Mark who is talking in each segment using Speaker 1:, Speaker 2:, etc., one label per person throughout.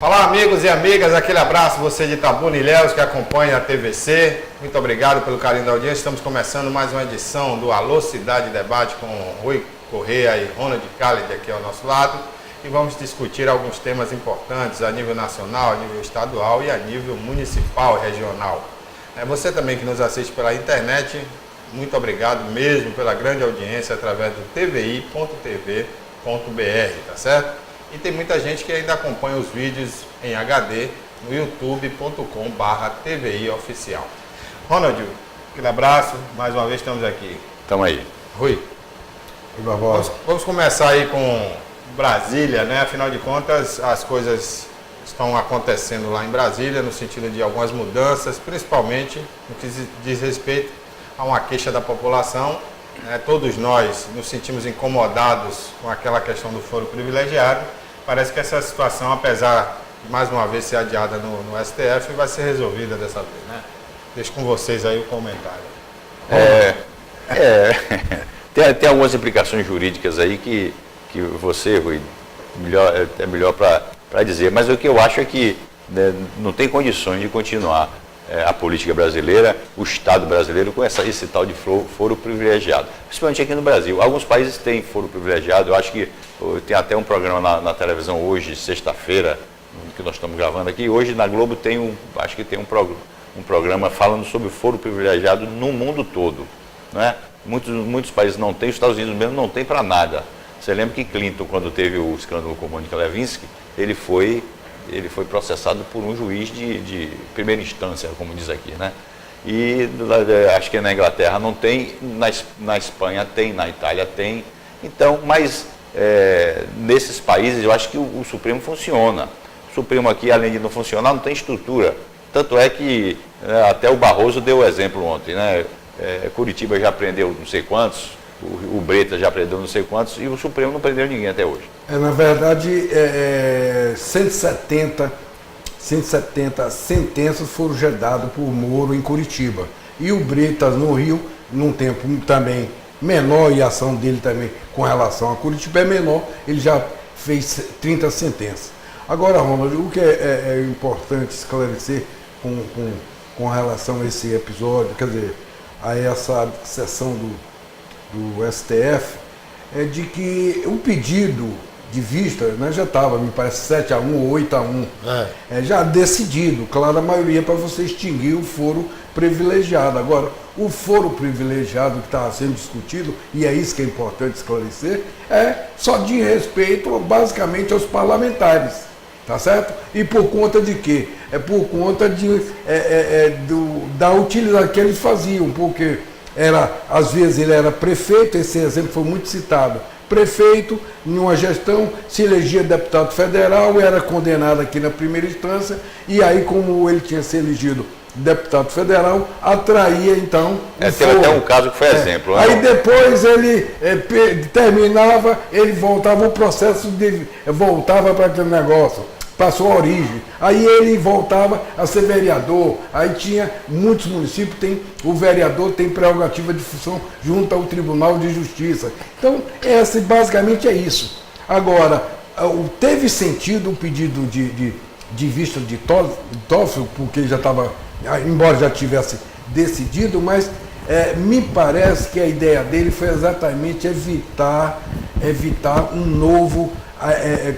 Speaker 1: Olá amigos e amigas, aquele abraço você de Itabuna e Ilhéus que acompanha a TVC. Muito obrigado pelo carinho da audiência. Estamos começando mais uma edição do Alô Cidade Debate com Rui Correia e Ronald Khaled aqui ao nosso lado. E vamos discutir alguns temas importantes a nível nacional, a nível estadual e a nível municipal e regional. Você também que nos assiste pela internet, muito obrigado mesmo pela grande audiência através do tvi.tv.br, tá certo? E tem muita gente que ainda acompanha os vídeos em HD no youtube.com/TVI oficial. Ronald, aquele abraço, mais uma vez estamos aqui.
Speaker 2: Estamos aí.
Speaker 1: Rui, vamos começar aí com Brasília, né? Afinal de contas, as coisas estão acontecendo lá em Brasília no sentido de algumas mudanças, principalmente no que diz respeito a uma queixa da população. Todos nós nos sentimos incomodados com aquela questão do foro privilegiado. Parece que essa situação, apesar de mais uma vez ser adiada no STF, vai ser resolvida dessa vez, né? Deixo com vocês aí o comentário.
Speaker 2: Tem algumas implicações jurídicas aí que você, Rui, é melhor para dizer. Mas o que eu acho é que não tem condições de continuar a política brasileira, o Estado brasileiro, com esse tal de foro privilegiado. Principalmente aqui no Brasil. Alguns países têm foro privilegiado. Eu acho que tem até um programa na televisão hoje, sexta-feira, que nós estamos gravando aqui. Hoje na Globo acho que tem um programa falando sobre foro privilegiado no mundo todo. Não é? Muitos países não têm, os Estados Unidos mesmo não tem para nada. Você lembra que Clinton, quando teve o escândalo com Mônica Lewinsky, ele foi processado por um juiz de primeira instância, como diz aqui, né? E acho que na Inglaterra não tem, na Espanha tem, na Itália tem. Então, mas nesses países eu acho que o Supremo funciona. O Supremo aqui, além de não funcionar, não tem estrutura. Tanto é que até o Barroso deu o exemplo ontem, né? Curitiba já prendeu não sei quantos, o Bretas já prendeu não sei quantos, e o Supremo não prendeu ninguém até hoje.
Speaker 3: Na verdade, 170 sentenças foram dadas por Moro em Curitiba. E o Bretas no Rio, num tempo também menor, e a ação dele também com relação a Curitiba é menor, ele já fez 30 sentenças. Agora, Ronald, o que é importante esclarecer com relação a esse episódio, quer dizer, a essa sessão do STF, é de que o pedido de vista, né, já estava, me parece, 7-1 ou 8-1, já decidido, clara maioria, para você extinguir o foro privilegiado. Agora, o foro privilegiado que estava sendo discutido, e é isso que é importante esclarecer, só de respeito, basicamente, aos parlamentares, tá certo? E por conta de quê? É por conta da utilização que eles faziam, porque às vezes ele era prefeito, esse exemplo foi muito citado, prefeito, em uma gestão, se elegia deputado federal, era condenado aqui na primeira instância, e aí, como ele tinha se elegido deputado federal, atraía então
Speaker 2: teve até um caso que foi exemplo.
Speaker 3: Aí depois ele terminava, ele voltava, o processo voltava para aquele negócio, passou a origem, aí ele voltava a ser vereador, aí tinha muitos municípios, o vereador tem prerrogativa de função junto ao Tribunal de Justiça. Então, basicamente é isso. Agora, teve sentido o pedido de vista de Toffoli, porque já estava, embora já tivesse decidido, mas me parece que a ideia dele foi exatamente evitar um novo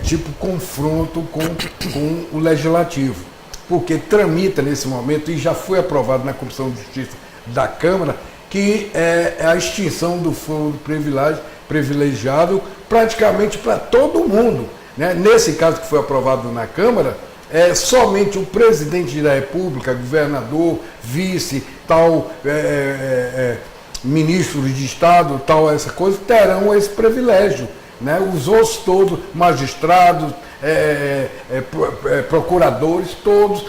Speaker 3: tipo confronto com o Legislativo, porque tramita nesse momento, e já foi aprovado na Comissão de Justiça da Câmara, que é a extinção do foro privilegiado praticamente para todo mundo, né? Nesse caso que foi aprovado na Câmara, somente o presidente da República, governador, vice, ministros de Estado, essa coisa, terão esse privilégio. Né? Os outros todos, magistrados, procuradores, todos,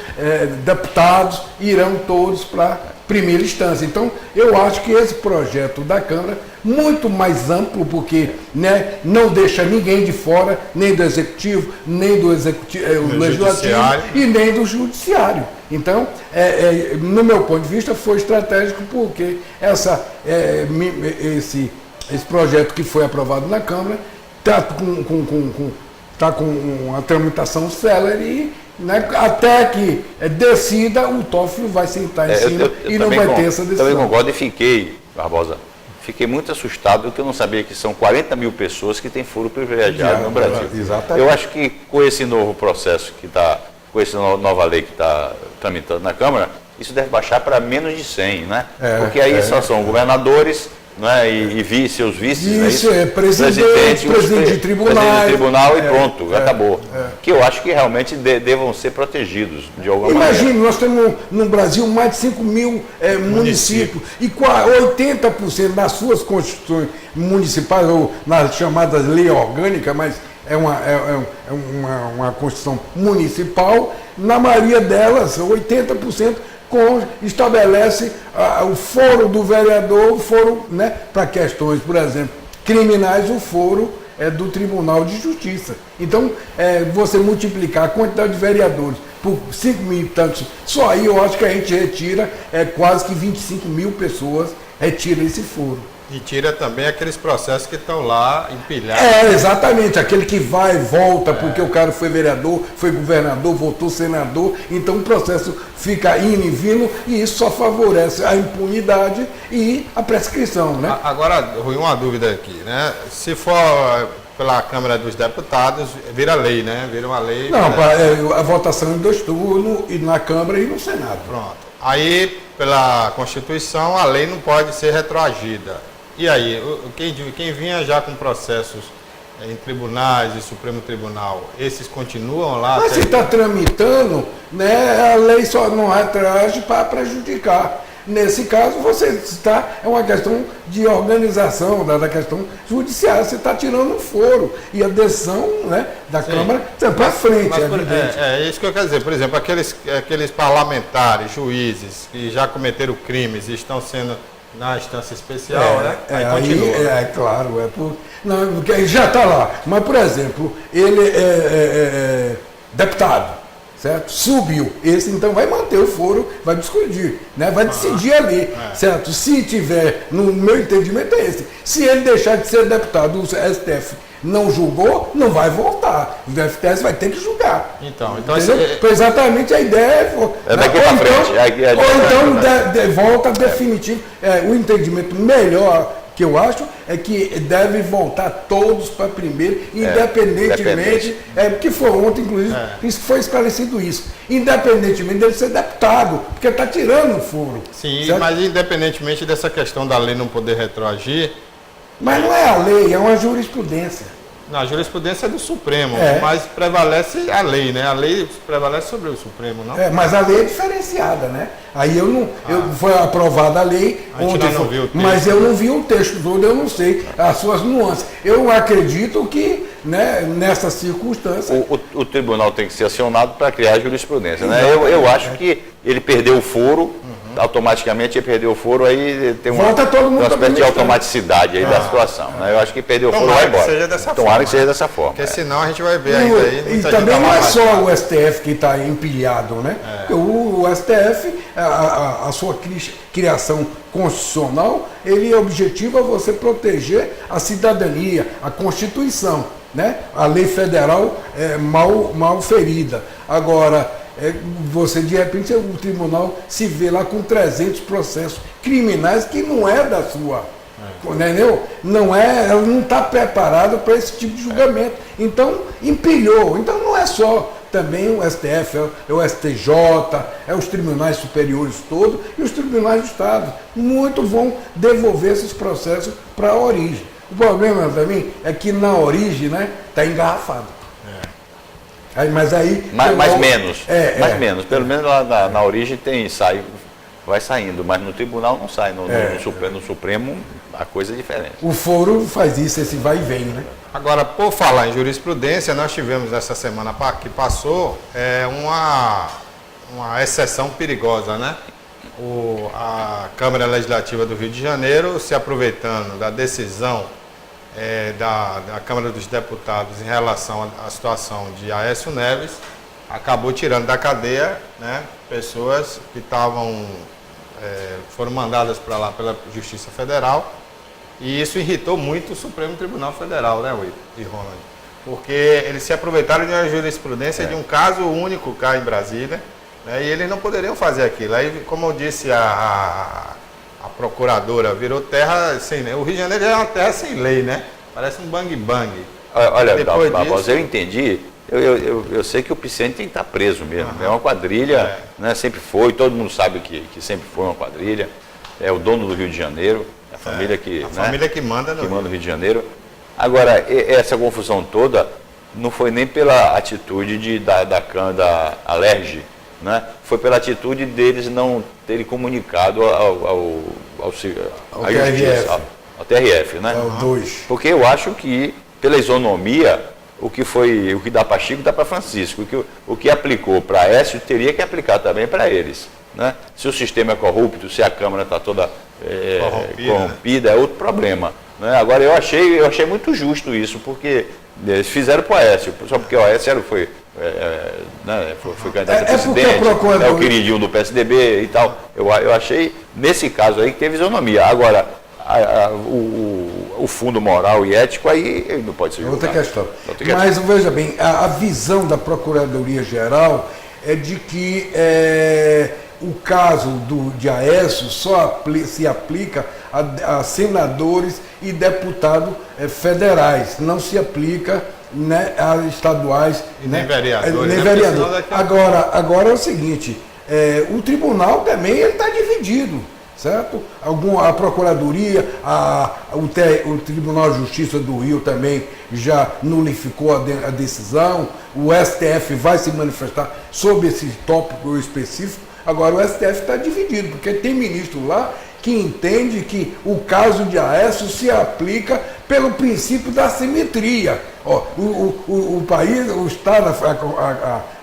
Speaker 3: deputados, irão todos para primeira instância. Então, eu acho que esse projeto da Câmara, muito mais amplo, porque, né, não deixa ninguém de fora, nem do Executivo, nem do Legislativo e nem do Judiciário. Então, no meu ponto de vista, foi estratégico, porque esse projeto que foi aprovado na Câmara está com uma tramitação célere né, até que decida, o Toffoli vai sentar em cima e não vai ter essa decisão.
Speaker 2: Também concordo e fiquei, Barbosa, fiquei muito assustado porque eu não sabia que são 40 mil pessoas que têm foro privilegiado no Brasil.
Speaker 3: Exatamente.
Speaker 2: Eu acho que com esse novo processo que está, com essa nova lei que está tramitando na Câmara, isso deve baixar para menos de 100, né? Porque aí só são governadores, né, e seus vices,
Speaker 3: isso, presidente de
Speaker 2: tribunal e pronto, acabou. Que eu acho que realmente devam ser protegidos de alguma maneira.
Speaker 3: Imagine, nós temos no Brasil mais de 5 mil municípios e 80% das suas constituições municipais, ou nas chamadas lei orgânica, mas é uma Constituição municipal, na maioria delas, 80%, estabelece o foro do vereador, o foro, né, para questões, por exemplo, criminais, o foro é do Tribunal de Justiça. Então, você multiplicar a quantidade de vereadores por 5 mil e tantos, só aí eu acho que a gente retira quase que 25 mil pessoas, retira esse foro.
Speaker 1: E tira também aqueles processos que estão lá empilhados.
Speaker 3: Exatamente, aquele que vai e volta, porque o cara foi vereador, foi governador, voltou senador, então o processo fica indo e vindo, e isso só favorece a impunidade e a prescrição, né?
Speaker 1: Agora, Rui, uma dúvida aqui, né? Se for pela Câmara dos Deputados, vira lei, né? Vira uma lei.
Speaker 3: Não, a votação em 2 turnos, e na Câmara e no Senado.
Speaker 1: Pronto. Aí, pela Constituição, a lei não pode ser retroagida. E aí, quem vinha já com processos em tribunais e Supremo Tribunal, esses continuam lá?
Speaker 3: Mas se está tramitando, né, a lei só não retroage para prejudicar. Nesse caso, você está, é uma questão de organização da questão judiciária, você está tirando um foro. E a decisão, né, da Câmara está para frente, é evidente.
Speaker 1: É isso que eu quero dizer. Por exemplo, aqueles parlamentares, juízes, que já cometeram crimes e estão sendo na instância especial, né? Aí continua.
Speaker 3: Claro, não, porque ele já está lá. Mas, por exemplo, ele é deputado, certo? Subiu. Esse, então, vai manter o foro, vai discutir, né? Vai decidir ali, certo? Se tiver, no meu entendimento é esse. Se ele deixar de ser deputado, o STF não julgou, não vai voltar. O STF vai ter que julgar.
Speaker 1: Então
Speaker 3: exatamente a ideia
Speaker 2: é daqui para frente.
Speaker 3: Ou então volta definitivo. O entendimento melhor que eu acho é que deve voltar todos para primeiro, independentemente, porque foi ontem, inclusive, isso foi esclarecido isso, independentemente dele ser deputado, porque está tirando o foro.
Speaker 1: Sim,
Speaker 3: certo?
Speaker 1: Mas independentemente dessa questão da lei não poder retroagir.
Speaker 3: Mas não é a lei, é uma jurisprudência.
Speaker 1: Na jurisprudência é do Supremo, mas prevalece a lei, né? A lei prevalece sobre o Supremo, não?
Speaker 3: Mas a lei é diferenciada, né? Aí foi aprovada a lei, mas eu não vi o texto todo, eu não sei as suas nuances. Eu acredito que, né, nessa circunstância...
Speaker 2: O tribunal tem que ser acionado para criar jurisprudência, né? Eu acho que ele perdeu o foro, automaticamente ele perdeu o foro, aí tem uma espécie de automaticidade aí da situação, né? Eu acho que perdeu o foro, vai embora. Tomara que seja dessa forma.
Speaker 1: Porque senão a gente vai ver ainda aí.
Speaker 3: E também não é só o STF que está empilhado, né? O STF, a sua criação constitucional, ele objetiva você proteger a cidadania, a Constituição, né? A lei federal é mal ferida. Agora, você de repente o tribunal se vê lá com 300 processos criminais que não é da sua, entendeu? ela não está preparada para esse tipo de julgamento. Então empilhou. Então não é só também o STF, é o STJ, é os tribunais superiores todos e os tribunais do Estado. Muitos vão devolver esses processos para a origem. O problema também é que na origem, né, está engarrafado. Mas aí...
Speaker 2: menos. Pelo menos lá na origem vai saindo, mas no tribunal não sai. No Supremo a coisa é diferente.
Speaker 3: O foro faz isso, esse vai e vem, né?
Speaker 1: Agora, por falar em jurisprudência, nós tivemos essa semana que passou uma exceção perigosa, né? A Câmara Legislativa do Rio de Janeiro, se aproveitando da decisão da Câmara dos Deputados em relação à situação de Aécio Neves, acabou tirando da cadeia, né, pessoas que foram mandadas para lá pela Justiça Federal, e isso irritou muito o Supremo Tribunal Federal, né, e Ronald? porque eles se aproveitaram de uma jurisprudência de um caso único cá em Brasília, né, e eles não poderiam fazer aquilo. Aí, como eu disse, a procuradora virou terra sem lei. O Rio de Janeiro é uma terra sem lei, né? Parece um bang-bang.
Speaker 2: Olha,
Speaker 1: Depois
Speaker 2: Barbosa,
Speaker 1: disso-
Speaker 2: eu entendi. Eu sei que o Picente tem que estar preso mesmo. É uma quadrilha, né? Sempre foi, todo mundo sabe que sempre foi uma quadrilha. É o dono do Rio de Janeiro, a família que.
Speaker 1: A
Speaker 2: né,
Speaker 1: família que manda no
Speaker 2: que manda
Speaker 1: Rio.
Speaker 2: o Rio de Janeiro. Agora, essa confusão toda não foi nem pela atitude da Alerj, né? Foi pela atitude deles não terem comunicado à Justiça, ao TRF, né?
Speaker 3: É o 2.
Speaker 2: Porque eu acho que, pela isonomia, o que dá para Chico dá para Francisco. O que aplicou para Écio teria que aplicar também para eles. Né? Se o sistema é corrupto, se a Câmara está toda corrompida, é outro problema. Né? Agora, eu achei muito justo isso, porque eles fizeram para o Aécio, só porque o Aécio foi candidato a
Speaker 3: porque
Speaker 2: presidente,
Speaker 3: a Procuradoria-
Speaker 2: é o queridinho do PSDB e tal. Eu achei, nesse caso aí, que teve isonomia. Agora, o fundo moral e ético aí ele não pode ser julgado.
Speaker 3: Outra questão.
Speaker 2: Outra questão.
Speaker 3: Mas veja bem, a visão da Procuradoria-Geral é de que o caso de Aécio só se aplica a senadores e deputados federais, não se aplica, né, a estaduais
Speaker 1: E
Speaker 3: né,
Speaker 1: nem vereadores,
Speaker 3: nem
Speaker 1: né?
Speaker 3: vereador.
Speaker 1: Porque senão daqui
Speaker 3: Agora é o seguinte, o tribunal também está dividido. Certo? A Procuradoria, o Tribunal de Justiça do Rio também já nulificou a decisão, o STF vai se manifestar sobre esse tópico específico. Agora o STF está dividido, porque tem ministro lá que entende que o caso de Aécio se aplica pelo princípio da simetria. Ó, o país, o Estado,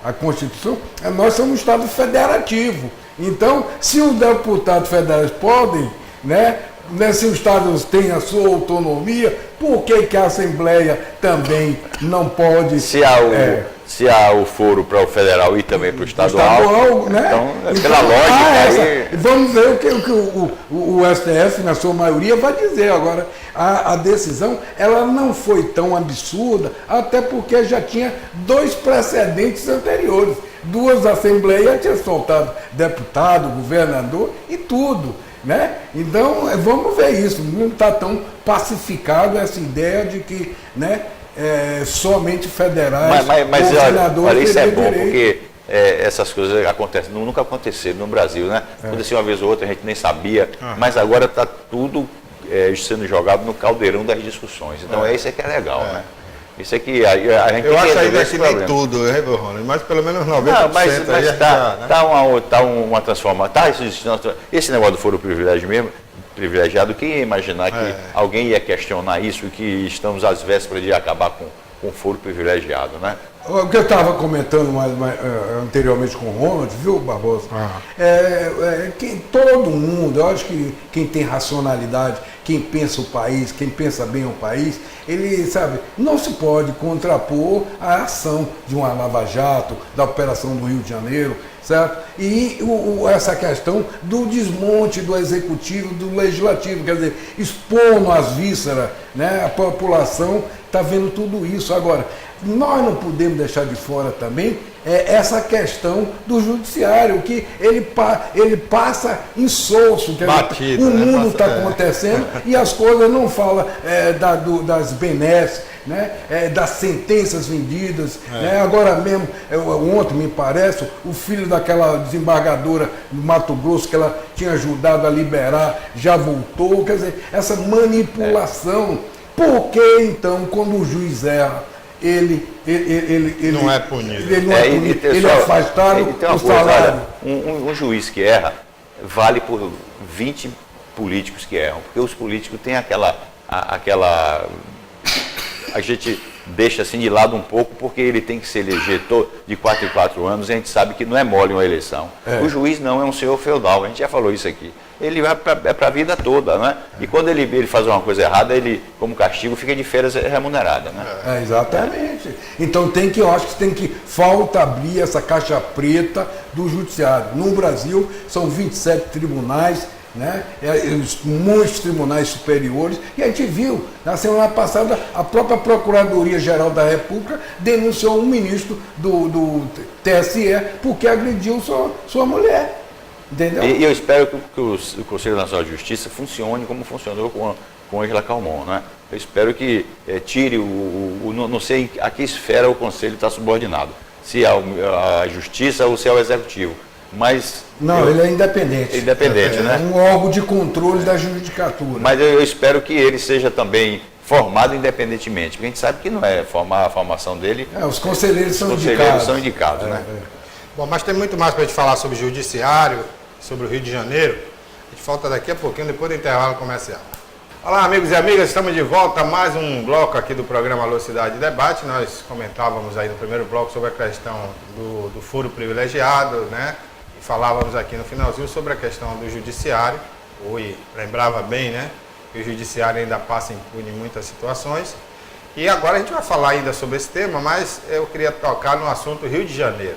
Speaker 3: a Constituição, nós somos um Estado federativo. Então, se os deputados federais podem, né, se os estados têm a sua autonomia, por que a Assembleia também não pode?
Speaker 2: Se há o foro para o federal e também para o estadual,
Speaker 3: né?
Speaker 2: Então, pela lógica, aí...
Speaker 3: Vamos ver o que o STF, na sua maioria, vai dizer. Agora, a decisão ela não foi tão absurda, até porque já tinha 2 precedentes anteriores. 2 assembleias tinham soltado deputado, governador e tudo. Né? Então, vamos ver isso. Não está tão pacificado essa ideia de que, né, somente federais
Speaker 2: Mas
Speaker 3: ou senadores
Speaker 2: olha, isso é
Speaker 3: teriam
Speaker 2: bom,
Speaker 3: direito.
Speaker 2: porque essas coisas acontecem, nunca aconteceram no Brasil, né? Aconteceu uma vez ou outra, a gente nem sabia, mas agora está tudo sendo jogado no caldeirão das discussões. Então isso é que é legal, né? Isso é que a gente
Speaker 1: Eu
Speaker 2: tem
Speaker 1: acho
Speaker 2: que
Speaker 1: ainda
Speaker 2: resolver
Speaker 1: que
Speaker 2: esse
Speaker 1: nem
Speaker 2: problema.
Speaker 1: tudo, né, Ronald? Mas pelo menos 90%
Speaker 2: Não, mas
Speaker 1: aí né?
Speaker 2: tá uma transformação. Esse negócio do foro privilegiado, quem ia imaginar que alguém ia questionar isso, que estamos às vésperas de acabar com o foro privilegiado, né?
Speaker 3: O que eu estava comentando anteriormente com o Ronald, viu, Barbosa? Que todo mundo, eu acho que quem tem racionalidade, quem pensa o país, quem pensa bem o país, ele sabe, não se pode contrapor a ação de uma Lava Jato, da operação do Rio de Janeiro, certo? E essa questão do desmonte do executivo, do legislativo, quer dizer, expondo as vísceras, né? A população está vendo tudo isso. Agora, nós não podemos deixar de fora também essa questão do judiciário, que ele passa insolso, quer
Speaker 1: Batido,
Speaker 3: dizer, o
Speaker 1: né?
Speaker 3: mundo está acontecendo e as coisas não falam das benesses, né? Das sentenças vendidas. Né? Agora mesmo, ontem me parece, o filho daquela desembargadora do Mato Grosso que ela tinha ajudado a liberar, já voltou, quer dizer, essa manipulação. Por que então, quando o juiz erra, ele
Speaker 1: não é punido.
Speaker 3: Ele não é punido, ele é afastado do salário.
Speaker 2: Um juiz que erra vale por 20 políticos que erram, porque os políticos têm a gente deixa assim de lado um pouco, porque ele tem que se eleger de 4 em 4 anos, e a gente sabe que não é mole uma eleição. O juiz não é um senhor feudal, a gente já falou isso aqui. Ele vai para a vida toda, né? E quando ele faz uma coisa errada, ele, como castigo, fica de férias remunerada, né?
Speaker 3: Exatamente. Então eu acho que falta abrir essa caixa preta do judiciário. No Brasil, são 27 tribunais, né? Muitos tribunais superiores, e a gente viu, na semana passada, a própria Procuradoria-Geral da República denunciou um ministro do TSE porque agrediu sua mulher. Entendeu?
Speaker 2: E eu espero que o Conselho Nacional de Justiça funcione como funcionou com Ângela Calmon, né? Eu espero que tire não sei a que esfera o Conselho está subordinado, se é a Justiça ou se é o Executivo. Mas
Speaker 3: não, ele é independente.
Speaker 2: Independente, né?
Speaker 3: É um órgão de controle da judicatura.
Speaker 2: Mas eu espero que ele seja também formado independentemente, porque a gente sabe que não é a formação dele.
Speaker 3: Os conselheiros são
Speaker 2: indicados, né?
Speaker 1: Bom, mas tem muito mais para a gente falar sobre o judiciário, sobre o Rio de Janeiro. A gente volta daqui a pouquinho, depois do intervalo comercial. Olá, amigos e amigas, estamos de volta a mais um bloco aqui do programa Alô Cidade Debate. Nós comentávamos aí no primeiro bloco sobre a questão do foro privilegiado, né? E falávamos aqui no finalzinho sobre a questão do judiciário. Lembrava bem, né? Que o judiciário ainda passa impune em muitas situações. E agora a gente vai falar ainda sobre esse tema, mas eu queria tocar no assunto Rio de Janeiro.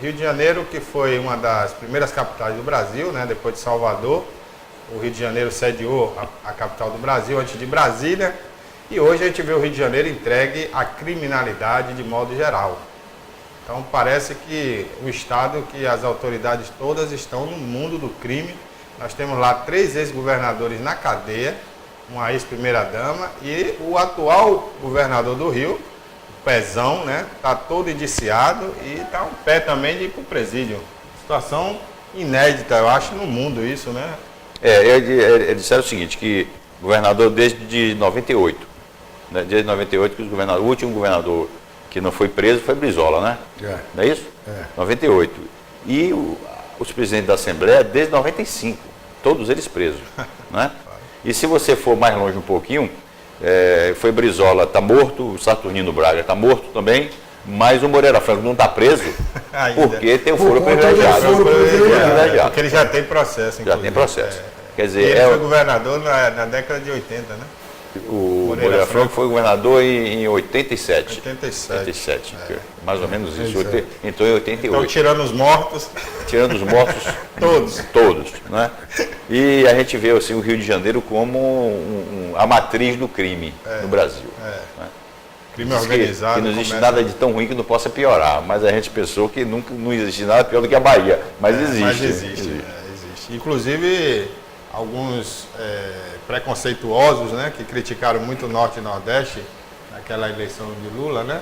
Speaker 1: Rio de Janeiro, que foi uma das primeiras capitais do Brasil, né? Depois de Salvador. O Rio de Janeiro sediou a capital do Brasil antes de Brasília, e hoje a gente vê o Rio de Janeiro entregue à criminalidade de modo geral. Então parece que o estado, que as autoridades todas estão no mundo do crime. Nós temos lá 3 ex-governadores na cadeia, uma ex-primeira-dama e o atual governador do Rio, o Pezão, né? Está todo indiciado e está um pé também de ir para o presídio. Situação inédita, eu acho, no mundo isso, né?
Speaker 2: Eles disseram o seguinte, que governador desde 98, né? Desde 98 que o último governador que não foi preso foi Brizola, né? Não é isso? 98. E os presidentes da Assembleia desde 95, todos eles presos, né? E se você for mais longe um pouquinho, foi Brizola, está morto, o Saturnino Braga está morto também, mas o Moreira Franco não está preso porque tem o foro privilegiado.
Speaker 1: Porque ele já tem processo, inclusive.
Speaker 2: Já tem processo. Quer dizer,
Speaker 1: ele foi governador na década de 80, né?
Speaker 2: O Moreira Franco foi governador em 87.
Speaker 1: 87.
Speaker 2: Mais ou menos isso. Entrou em 88.
Speaker 1: Então, tirando os mortos.
Speaker 2: Tirando os mortos. Todos. Né? E a gente vê assim, o Rio de Janeiro como a matriz do crime no Brasil. Né?
Speaker 1: Crime organizado.
Speaker 2: Que não existe nada de tão ruim que não possa piorar. Mas a gente pensou que nunca não existe nada pior do que a Bahia. Mas existe.
Speaker 1: Mas existe. Inclusive, alguns preconceituosos, né, que criticaram muito o Norte e Nordeste naquela eleição de Lula, né?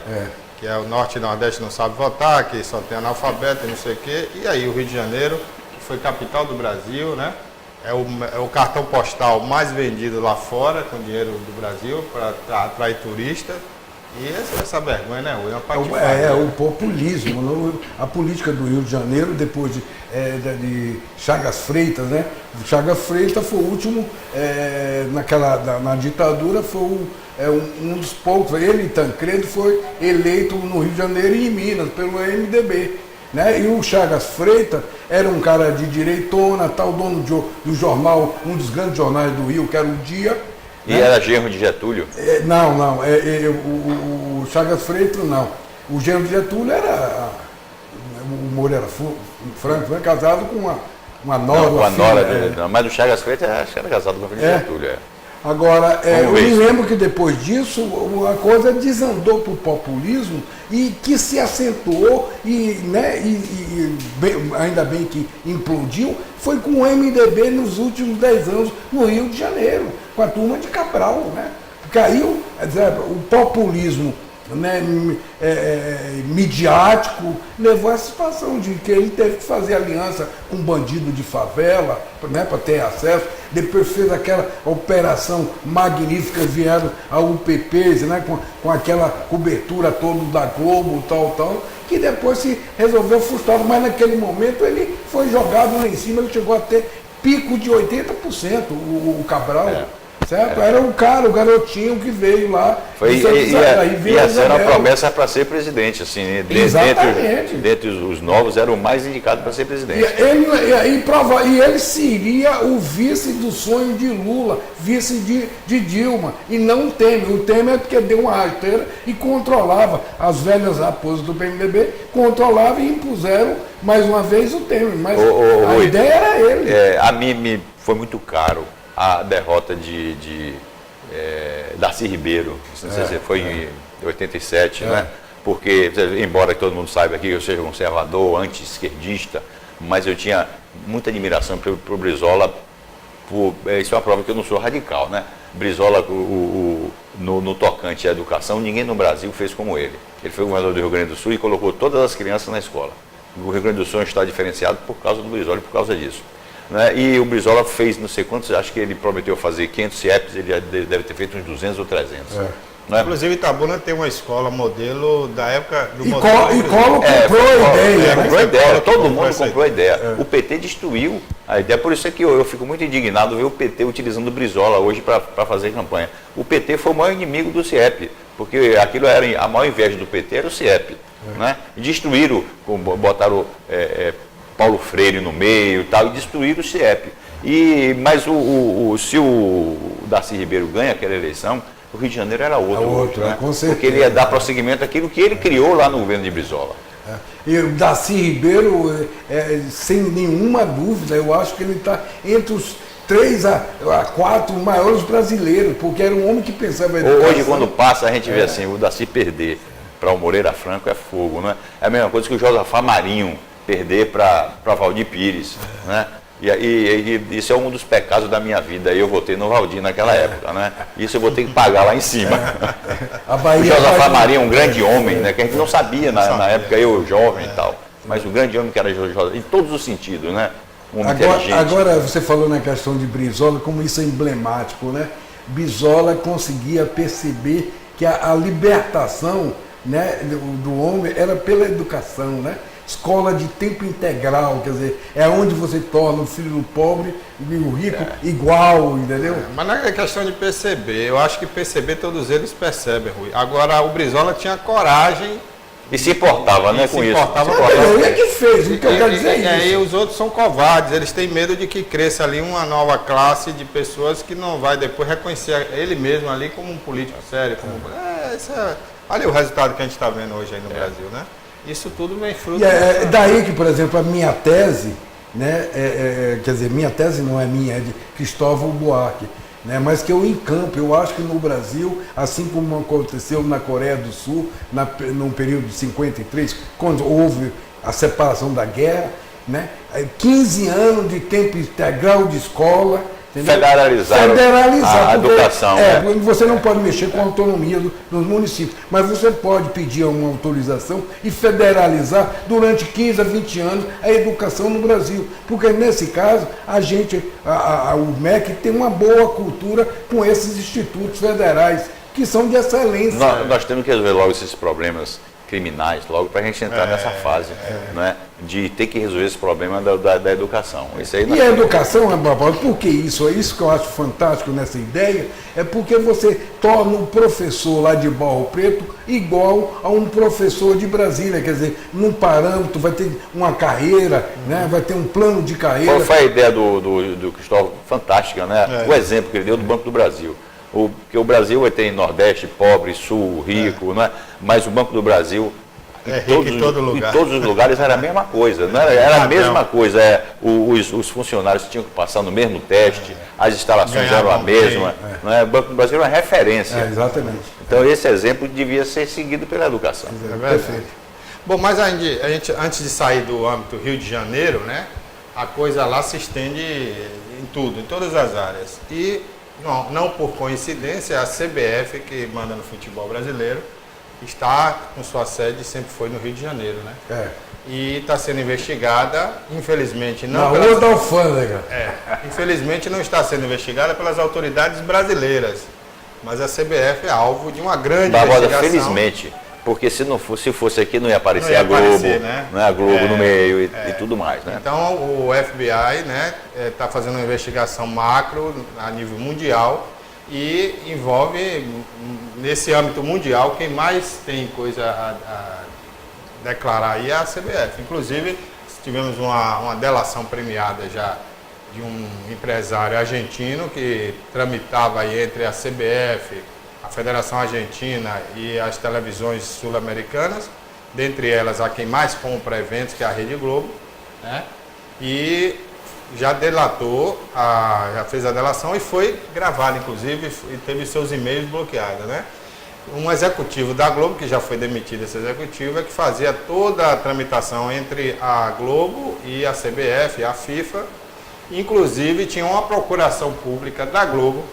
Speaker 1: Que é o Norte e Nordeste não sabe votar, que só tem analfabeto e não sei o quê. E aí o Rio de Janeiro, que foi capital do Brasil, né? É o cartão postal mais vendido lá fora, com dinheiro do Brasil, para atrair turistas. E essa vergonha, né?
Speaker 3: O populismo. A política do Rio de Janeiro, depois de Chagas Freitas, né? Chagas Freitas foi o último, na ditadura, foi um dos poucos. Ele e Tancredo foi eleito no Rio de Janeiro e em Minas, pelo MDB. Né? E o Chagas Freitas era um cara de direitona, tal, dono do jornal, um dos grandes jornais do Rio, que era o Dia.
Speaker 2: E era genro de Getúlio?
Speaker 3: Não. O Chagas Freitas, não. O genro de Getúlio era o Moreira Franco, né? Casado com uma nora.
Speaker 2: Com a nora mas o Chagas Freitas era casado com a filha de Getúlio.
Speaker 3: Agora, eu me lembro que depois disso, a coisa desandou para o populismo e que se acentuou ainda bem que implodiu, foi com o MDB nos últimos 10 anos no Rio de Janeiro, com a turma de Cabral, né? Caiu, o populismo, né, midiático, levou a essa situação de que ele teve que fazer aliança com um bandido de favela, né, para ter acesso. Depois fez aquela operação magnífica, vieram a UPPs, né, com aquela cobertura toda da Globo, tal, que depois se resolveu frustrado, mas naquele momento ele foi jogado lá em cima, ele chegou a ter pico de 80%, o Cabral. certo? Era o cara, o garotinho que veio lá.
Speaker 2: Ia ser uma promessa para ser presidente, assim, dentre os novos, era o mais indicado para ser presidente.
Speaker 3: E ele seria o vice do sonho de Lula, vice de Dilma, e não o Temer. O Temer é porque deu uma rasteira e controlava as velhas raposas do PMDB, controlava e impuseram mais uma vez o Temer. Mas a ideia era ele.
Speaker 2: A mim foi muito caro a derrota de Darcy Ribeiro, não sei se foi em 87, né? Porque, embora todo mundo saiba aqui que eu seja conservador, anti-esquerdista, mas eu tinha muita admiração pelo Brizola. Isso é uma prova que eu não sou radical, né? Brizola, no tocante à educação, ninguém no Brasil fez como ele. Ele foi governador do Rio Grande do Sul e colocou todas as crianças na escola. O Rio Grande do Sul é um estado diferenciado por causa do Brizola e por causa disso. Né? E o Brizola fez não sei quantos, acho que ele prometeu fazer 500 CIEPs, ele deve ter feito uns 200 ou 300. Né?
Speaker 1: Inclusive Itabuna tem uma escola modelo da época do
Speaker 3: Colo comprou a ideia.
Speaker 2: Comprou a ideia, todo mundo comprou a ideia. O PT destruiu a ideia, por isso é que eu fico muito indignado ver o PT utilizando o Brizola hoje para fazer campanha. O PT foi o maior inimigo do CIEP, porque aquilo era a maior inveja do PT era o CIEP. Né? E destruíram, botaram Paulo Freire no meio e tal, e destruíram o CIEP. Mas se o Darcy Ribeiro ganha aquela eleição, o Rio de Janeiro era outro, né?
Speaker 3: Com certeza.
Speaker 2: Porque ele ia dar prosseguimento àquilo que ele criou lá no governo de Brizola.
Speaker 3: E o Darcy Ribeiro, sem nenhuma dúvida, eu acho que ele está entre os 3 a 4 maiores brasileiros, porque era um homem que pensava em educação.
Speaker 2: Hoje, quando passa, a gente vê assim, o Darcy perder para o Moreira Franco é fogo, né? É a mesma coisa que o Josafá Marinho perder para Valdir Pires, né? E isso é um dos pecados da minha vida. Eu votei no Valdir naquela época, né? Isso eu vou ter que pagar lá em cima. O Josafá Marinho é um grande homem, né? Que a gente não sabia na época, eu jovem e tal. Mas o grande homem que era Josafá, em todos os sentidos, né?
Speaker 3: Agora você falou na questão de Brizola, como isso é emblemático, né? Brizola conseguia perceber que a libertação, né, do homem era pela educação, né? Escola de tempo integral, quer dizer, é onde você torna o filho do pobre e o rico igual, entendeu?
Speaker 1: Mas não é questão de perceber, eu acho que perceber todos eles percebem, Rui. Agora o Brizola tinha coragem.
Speaker 2: E se importava, né, com isso.
Speaker 3: Ele é que fez, o que eu quero dizer é isso.
Speaker 1: E os outros são covardes, eles têm medo de que cresça ali uma nova classe de pessoas que não vai depois reconhecer ele mesmo ali como um político sério. Olha o resultado que a gente está vendo hoje aí no Brasil, né? Isso tudo vem fruto.
Speaker 3: E daí que, por exemplo, a minha tese, né, quer dizer, minha tese não é minha, é de Cristóvão Buarque, né, mas que eu encampo, eu acho que no Brasil, assim como aconteceu na Coreia do Sul, no período de 53, quando houve a separação da guerra, né, 15 anos de tempo integral de escola,
Speaker 2: federalizar a educação.
Speaker 3: Você não pode mexer com a autonomia dos municípios, mas você pode pedir uma autorização e federalizar durante 15 a 20 anos a educação no Brasil. Porque nesse caso, o MEC tem uma boa cultura com esses institutos federais, que são de excelência.
Speaker 2: Nós temos que resolver logo esses problemas criminais, logo para a gente entrar nessa fase, né, de ter que resolver esse problema da educação. Isso aí
Speaker 3: a educação, por que isso? É isso que eu acho fantástico nessa ideia, é porque você torna um professor lá de Barro Preto igual a um professor de Brasília, quer dizer, num parâmetro, vai ter uma carreira, né, vai ter um plano de carreira.
Speaker 2: Foi a ideia do Cristóvão fantástica, né? O exemplo que ele deu do Banco do Brasil. Porque o Brasil tem Nordeste, pobre, Sul, rico, né? Mas o Banco do Brasil,
Speaker 1: em
Speaker 2: todos os lugares era a mesma coisa, não era a mesma coisa. Os funcionários tinham que passar no mesmo teste, as instalações eram a mesma. Né? O Banco do Brasil era uma referência.
Speaker 3: Exatamente.
Speaker 2: Então esse exemplo devia ser seguido pela educação.
Speaker 1: Perfeito. Bom, mas a gente, antes de sair do âmbito Rio de Janeiro, né, a coisa lá se estende em tudo, em todas as áreas. E não por coincidência, a CBF, que manda no futebol brasileiro, está com sua sede, sempre foi no Rio de Janeiro, né? E está sendo investigada, infelizmente não...
Speaker 3: Na rua da Alfândega.
Speaker 1: Infelizmente não está sendo investigada pelas autoridades brasileiras, mas a CBF é alvo de uma grande investigação.
Speaker 2: Felizmente, porque se fosse aqui não ia aparecer a Globo, né? A Globo no meio e tudo mais, né?
Speaker 1: Então o FBI, né, está fazendo uma investigação macro a nível mundial e envolve, nesse âmbito mundial, quem mais tem coisa a declarar aí é a CBF. Inclusive, tivemos uma delação premiada já de um empresário argentino que tramitava aí entre a CBF, a Federação Argentina e as televisões sul-americanas, dentre elas a quem mais compra eventos, que é a Rede Globo, né? E já delatou, já fez a delação e foi gravado, inclusive, e teve seus e-mails bloqueados, né? Um executivo da Globo, que já foi demitido esse executivo, é que fazia toda a tramitação entre a Globo e a CBF, a FIFA. Inclusive, tinha uma procuração pública da Globo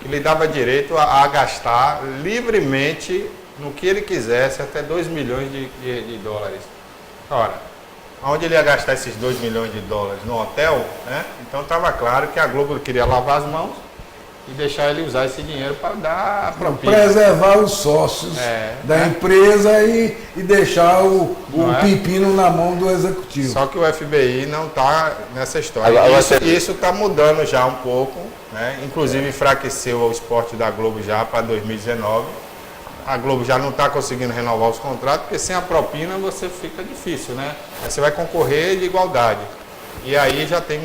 Speaker 1: que lhe dava direito a gastar livremente no que ele quisesse, até 2 milhões de dólares. Ora, onde ele ia gastar esses 2 milhões de dólares? No hotel, né? Então estava claro que a Globo queria lavar as mãos e deixar ele usar esse dinheiro para dar a propina.
Speaker 3: Preservar os sócios da empresa e deixar o pepino na mão do executivo.
Speaker 1: Só que o FBI não está nessa história. Isso está mudando já um pouco, né? Inclusive enfraqueceu o esporte da Globo já para 2019. A Globo já não está conseguindo renovar os contratos, porque sem a propina você fica difícil, né? Aí você vai concorrer de igualdade. E aí já tem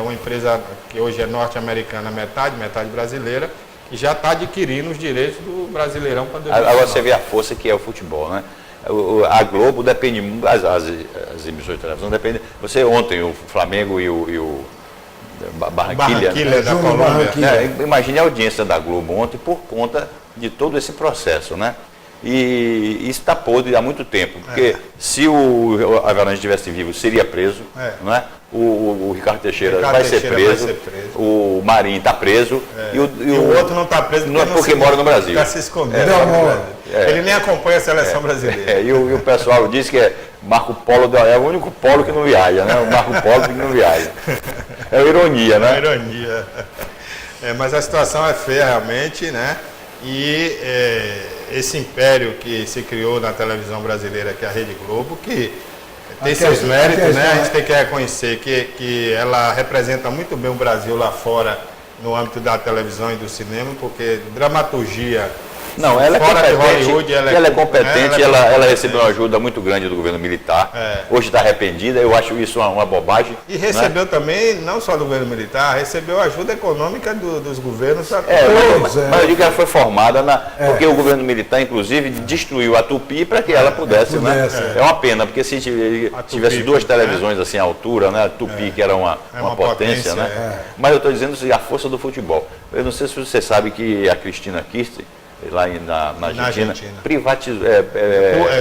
Speaker 1: uma empresa que hoje é norte-americana, metade brasileira, que já está adquirindo os direitos do Brasileirão para 2019.
Speaker 2: Agora você vê a força que é o futebol, né? A Globo depende muito, as emissões de televisão dependem. Você ontem, o Flamengo e o Barranquilla,
Speaker 1: né? Da Colômbia.
Speaker 2: Imagine a audiência da Globo ontem por conta de todo esse processo, né? E isso está podre há muito tempo, porque se o Avalanche estivesse vivo, seria preso, não é? O Ricardo Teixeira vai ser preso, o Marinho está preso, e
Speaker 1: o outro não está preso
Speaker 2: porque mora no Brasil.
Speaker 1: Está se escondendo. Ele nem acompanha a seleção brasileira.
Speaker 2: E o pessoal diz que Marco Polo é o único polo que não viaja, né? O Marco Polo que não viaja. É uma ironia, né?
Speaker 1: É uma ironia. Mas a situação é feia realmente, né? E esse império que se criou na televisão brasileira, que é a Rede Globo, que tem seus méritos, né? A gente tem que reconhecer que ela representa muito bem o Brasil lá fora, no âmbito da televisão e do cinema, porque dramaturgia...
Speaker 2: Não, ela é competente, ela é competente, ela recebeu uma ajuda muito grande do governo militar. Hoje está arrependida, eu acho isso uma bobagem.
Speaker 1: E recebeu também, não só do governo militar, recebeu ajuda econômica dos governos.
Speaker 2: Mas eu digo que ela foi formada, porque o governo militar, inclusive, destruiu a Tupi para que ela pudesse. Né? É uma pena, porque se tivesse duas televisões assim à altura, né? A Tupi, que era uma potência, né? Mas eu estou dizendo assim, a força do futebol. Eu não sei se você sabe que a Cristina Kirchner, lá na Argentina, privatizou,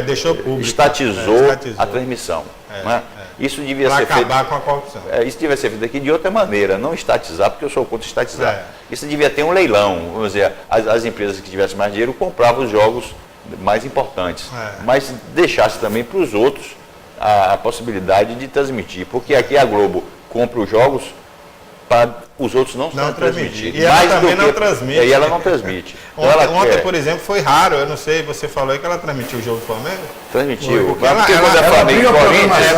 Speaker 1: deixou público,
Speaker 2: estatizou a transmissão. Né? Isso devia ser feito.
Speaker 1: Para acabar com a corrupção.
Speaker 2: Isso devia ser feito aqui de outra maneira, não estatizar, porque eu sou contra estatizar. Isso devia ter um leilão, vamos dizer, as empresas que tivessem mais dinheiro compravam os jogos mais importantes, mas deixasse também para os outros a possibilidade de transmitir, porque aqui a Globo compra os jogos para os outros não transmitirem.
Speaker 1: E ela também não transmite.
Speaker 2: E ela não transmite.
Speaker 1: Ontem, por exemplo, foi raro, eu não sei, você falou aí que ela transmitiu o jogo do Flamengo?
Speaker 2: Transmitiu.
Speaker 1: Porque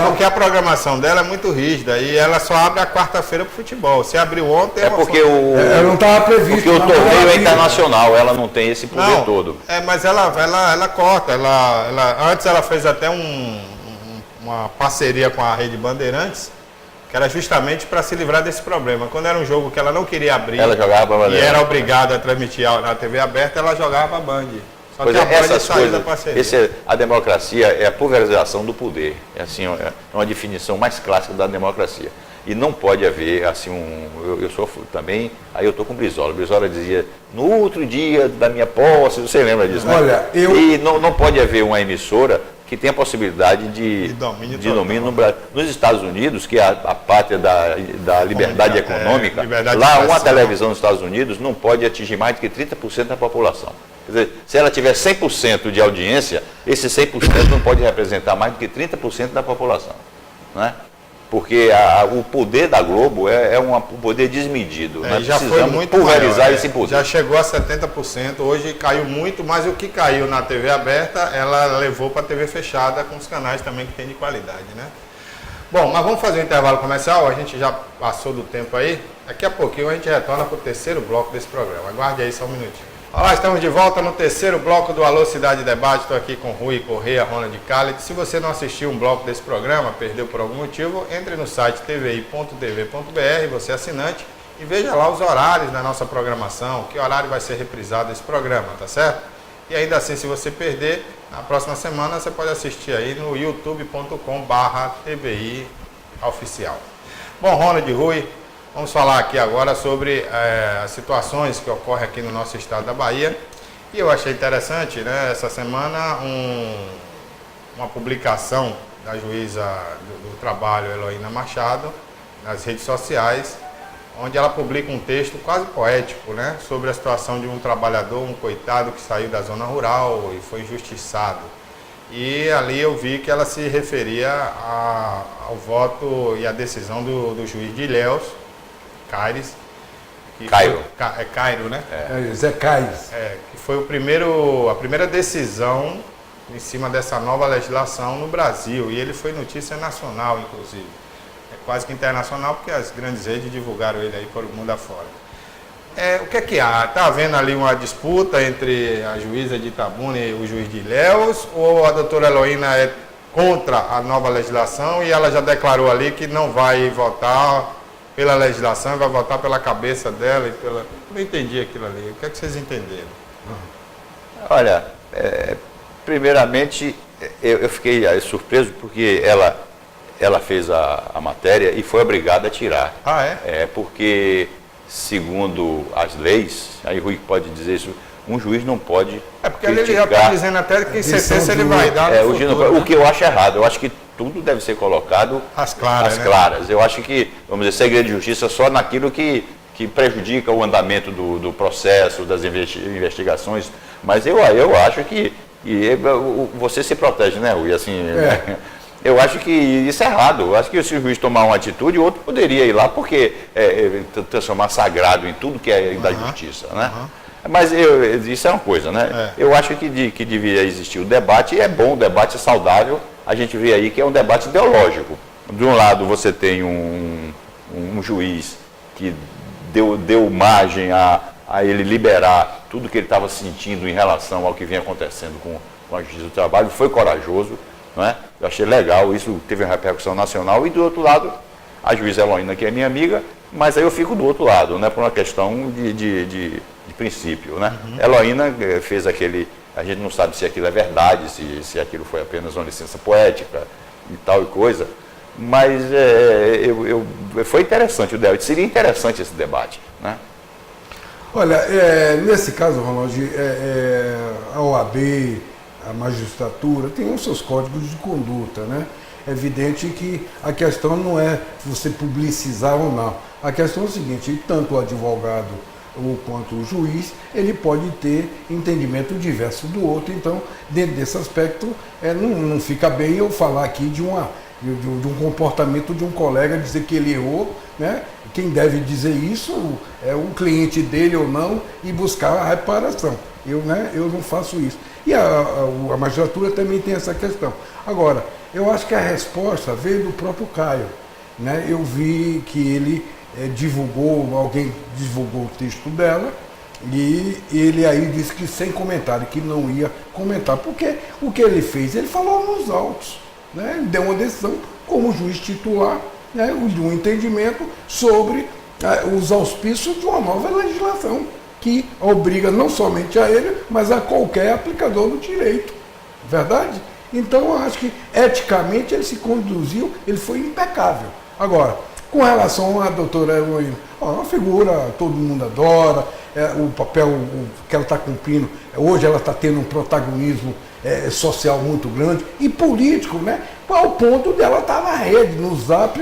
Speaker 1: porque a programação dela é muito rígida e ela só abre a quarta-feira para o futebol. Se abriu ontem...
Speaker 2: porque
Speaker 3: ela não estava previsto.
Speaker 2: Porque o torneio é internacional, ela não tem esse poder todo.
Speaker 1: Mas ela corta. Antes ela fez até uma parceria com a Rede Bandeirantes, que era justamente para se livrar desse problema. Quando era um jogo que ela não queria abrir,
Speaker 2: ela jogava
Speaker 1: e era obrigada a transmitir na TV aberta, ela jogava a Band. Só que a Band saiu da parceria.
Speaker 2: A democracia é a pulverização do poder. É assim, é uma definição mais clássica da democracia. E não pode haver assim eu sofro também, aí eu estou com o Brizola. O Brizola dizia, no outro dia da minha posse, você lembra disso, né?
Speaker 3: Olha,
Speaker 2: E não pode haver uma emissora que tem a possibilidade de domínio no Brasil. Nos Estados Unidos, que é a pátria da liberdade econômica, lá uma televisão nos Estados Unidos não pode atingir mais do que 30% da população. Quer dizer, se ela tiver 100% de audiência, esse 100% não pode representar mais do que 30% da população. Né? Porque o poder da Globo é um poder desmedido. Nós
Speaker 1: já foi muito
Speaker 2: pulverizar
Speaker 1: maior,
Speaker 2: esse poder.
Speaker 1: Já chegou a 70%, hoje caiu muito, mas o que caiu na TV aberta, ela levou para a TV fechada com os canais também que tem de qualidade, né? Bom, mas vamos fazer um intervalo comercial, a gente já passou do tempo aí. Daqui a pouquinho a gente retorna para o terceiro bloco desse programa. Aguarde aí só um minutinho. Olá, estamos de volta no terceiro bloco do Alô Cidade Debate. Estou aqui com Rui Correia, Ronald Khalid. Se você não assistiu um bloco desse programa, perdeu por algum motivo, entre no site tvi.tv.br, você é assinante, e veja lá os horários da nossa programação, que horário vai ser reprisado esse programa, tá certo? E ainda assim, se você perder, na próxima semana você pode assistir aí no youtube.com/TVI oficial. Bom, Ronald e Rui, vamos falar aqui agora sobre as situações que ocorrem aqui no nosso estado da Bahia. E eu achei interessante, né, essa semana, uma publicação da juíza do trabalho, Heloína Machado, nas redes sociais, onde ela publica um texto quase poético, né, sobre a situação de um trabalhador, um coitado que saiu da zona rural e foi injustiçado. E ali eu vi que ela se referia ao voto e à decisão do juiz de Ilhéus, Caires.
Speaker 2: Cairo.
Speaker 1: É Cairo, né?
Speaker 3: Zé Caires.
Speaker 1: Que foi a primeira decisão em cima dessa nova legislação no Brasil. E ele foi notícia nacional, inclusive. É quase que internacional, porque as grandes redes divulgaram ele aí por o mundo afora. O que é que há? Está havendo ali uma disputa entre a juíza de Itabuna e o juiz de Ilhéus? Ou a doutora Heloína é contra a nova legislação e ela já declarou ali que não vai votar pela legislação, vai votar pela cabeça dela e pela... Não entendi aquilo ali. O que é que vocês entenderam?
Speaker 2: Olha, primeiramente, eu fiquei surpreso porque ela fez a matéria e foi obrigada a tirar.
Speaker 1: Ah, é?
Speaker 2: Porque, segundo as leis, aí Rui pode dizer isso, um juiz não pode
Speaker 1: porque ele já está dizendo até que em sentença ele vai dar no futuro, né?
Speaker 2: O que eu acho errado, eu acho que tudo deve ser colocado
Speaker 1: às claras.
Speaker 2: Claras. Eu acho que, vamos dizer, segredo de justiça só naquilo que prejudica o andamento do processo, das investigações, mas eu acho que você se protege, né, Rui? Assim, eu acho que isso é errado. Eu acho que se o juiz tomar uma atitude, o outro poderia ir lá, porque transformar sagrado em tudo que é da justiça, né? Mas isso é uma coisa, né? Eu acho que deveria existir o debate, e é bom, o debate é saudável. A gente vê aí que é um debate ideológico. De um lado você tem um juiz que deu margem a ele liberar tudo que ele estava sentindo em relação ao que vinha acontecendo com a Justiça do Trabalho, foi corajoso, não é? Eu achei legal, isso teve uma repercussão nacional. E do outro lado, a juíza Heloína, que é minha amiga, mas aí eu fico do outro lado, né, por uma questão de princípio, né? Heloína fez aquele... A gente não sabe se aquilo é verdade, se aquilo foi apenas uma licença poética e tal e coisa, mas foi interessante o debate, seria interessante esse debate, né?
Speaker 3: Olha, nesse caso, Ronald, a OAB, a magistratura, tem os seus códigos de conduta, né? É evidente que a questão não é você publicizar ou não. A questão é o seguinte, tanto o advogado quanto o juiz, ele pode ter entendimento diverso do outro. Então, dentro desse aspecto, não fica bem eu falar aqui de um comportamento de um colega, dizer que ele errou, né? Quem deve dizer isso é o cliente dele ou não, e buscar a reparação. Eu não faço isso. E a magistratura também tem essa questão. Agora, eu acho que a resposta veio do próprio Caio, né? Eu vi que ele alguém divulgou o texto dela, e ele aí disse que sem comentário, que não ia comentar, porque o que ele fez, ele falou nos autos, né? Ele deu uma decisão como juiz titular, né, de um entendimento sobre os auspícios de uma nova legislação, que obriga não somente a ele, mas a qualquer aplicador do direito. Verdade? Então, eu acho que eticamente ele se conduziu, ele foi impecável. Agora, com relação à doutora Heloína, uma figura, todo mundo adora, o papel que ela está cumprindo, hoje ela está tendo um protagonismo social muito grande e político, né? Ao ponto dela estar na rede, no Zap,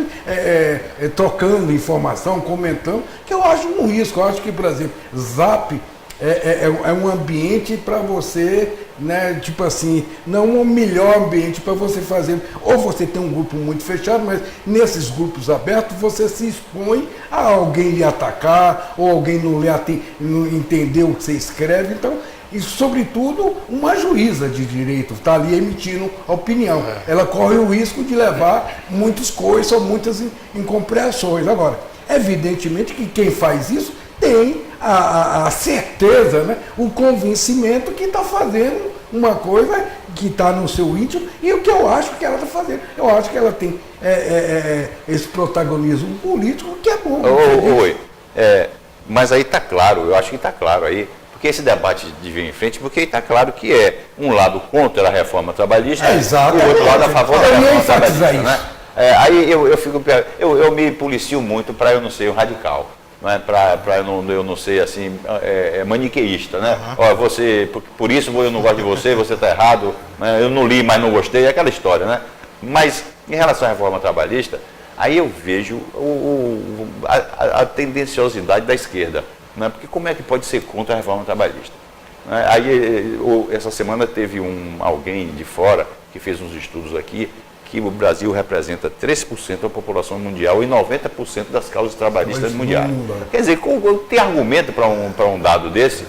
Speaker 3: trocando informação, comentando, que eu acho um risco. Eu acho que, por exemplo, Zap é um ambiente para você, né, tipo assim, não o melhor ambiente para você fazer. Ou você tem um grupo muito fechado, mas nesses grupos abertos você se expõe a alguém lhe atacar, ou alguém não entender o que você escreve. Então, e, sobretudo, uma juíza de direito está ali emitindo opinião. Ela corre o risco de levar muitos coices ou muitas incompreensões. Agora, evidentemente que quem faz isso tem a certeza, né, o convencimento que está fazendo uma coisa que está no seu íntimo, e o que eu acho que ela está fazendo. Eu acho que ela tem esse protagonismo político que é bom.
Speaker 2: Oi, mas aí está claro, eu acho que está claro aí, porque esse debate devia ir em frente, porque está claro que é um lado contra a reforma trabalhista e o outro lado a favor da reforma trabalhista. Né? Aí eu me policio muito para eu não ser um radical. Não é? Para eu não ser assim, maniqueísta, né? Ó, você, por isso eu não gosto de você, você está errado, né? Eu não li, mas não gostei, aquela história, né? Mas em relação à reforma trabalhista, aí eu vejo a tendenciosidade da esquerda, né? Porque como é que pode ser contra a reforma trabalhista? Né? Aí essa semana teve alguém de fora que fez uns estudos aqui, que o Brasil representa 3% da população mundial e 90% das causas trabalhistas mundiais. Quer dizer, tem argumento para um dado desse?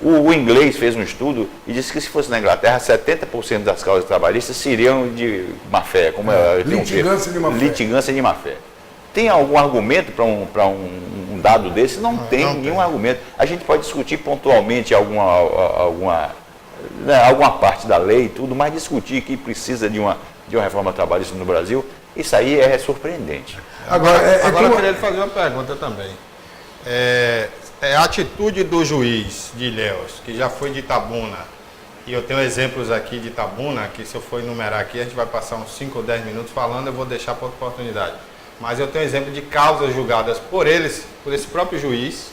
Speaker 2: O inglês fez um estudo e disse que se fosse na Inglaterra, 70% das causas trabalhistas seriam de má-fé.
Speaker 3: Litigância de má-fé.
Speaker 2: Litigância de má-fé. Tem algum argumento para um dado desse? Não tem nenhum argumento. A gente pode discutir pontualmente alguma parte da lei e tudo, mas discutir que precisa de uma reforma trabalhista no Brasil, isso aí é surpreendente.
Speaker 1: Agora eu queria lhe fazer uma pergunta também. A atitude do juiz de Ilhéus, que já foi de Itabuna, e eu tenho exemplos aqui de Itabuna, que se eu for enumerar aqui, a gente vai passar uns 5 ou 10 minutos falando, eu vou deixar para outra oportunidade. Mas eu tenho exemplo de causas julgadas por esse próprio juiz,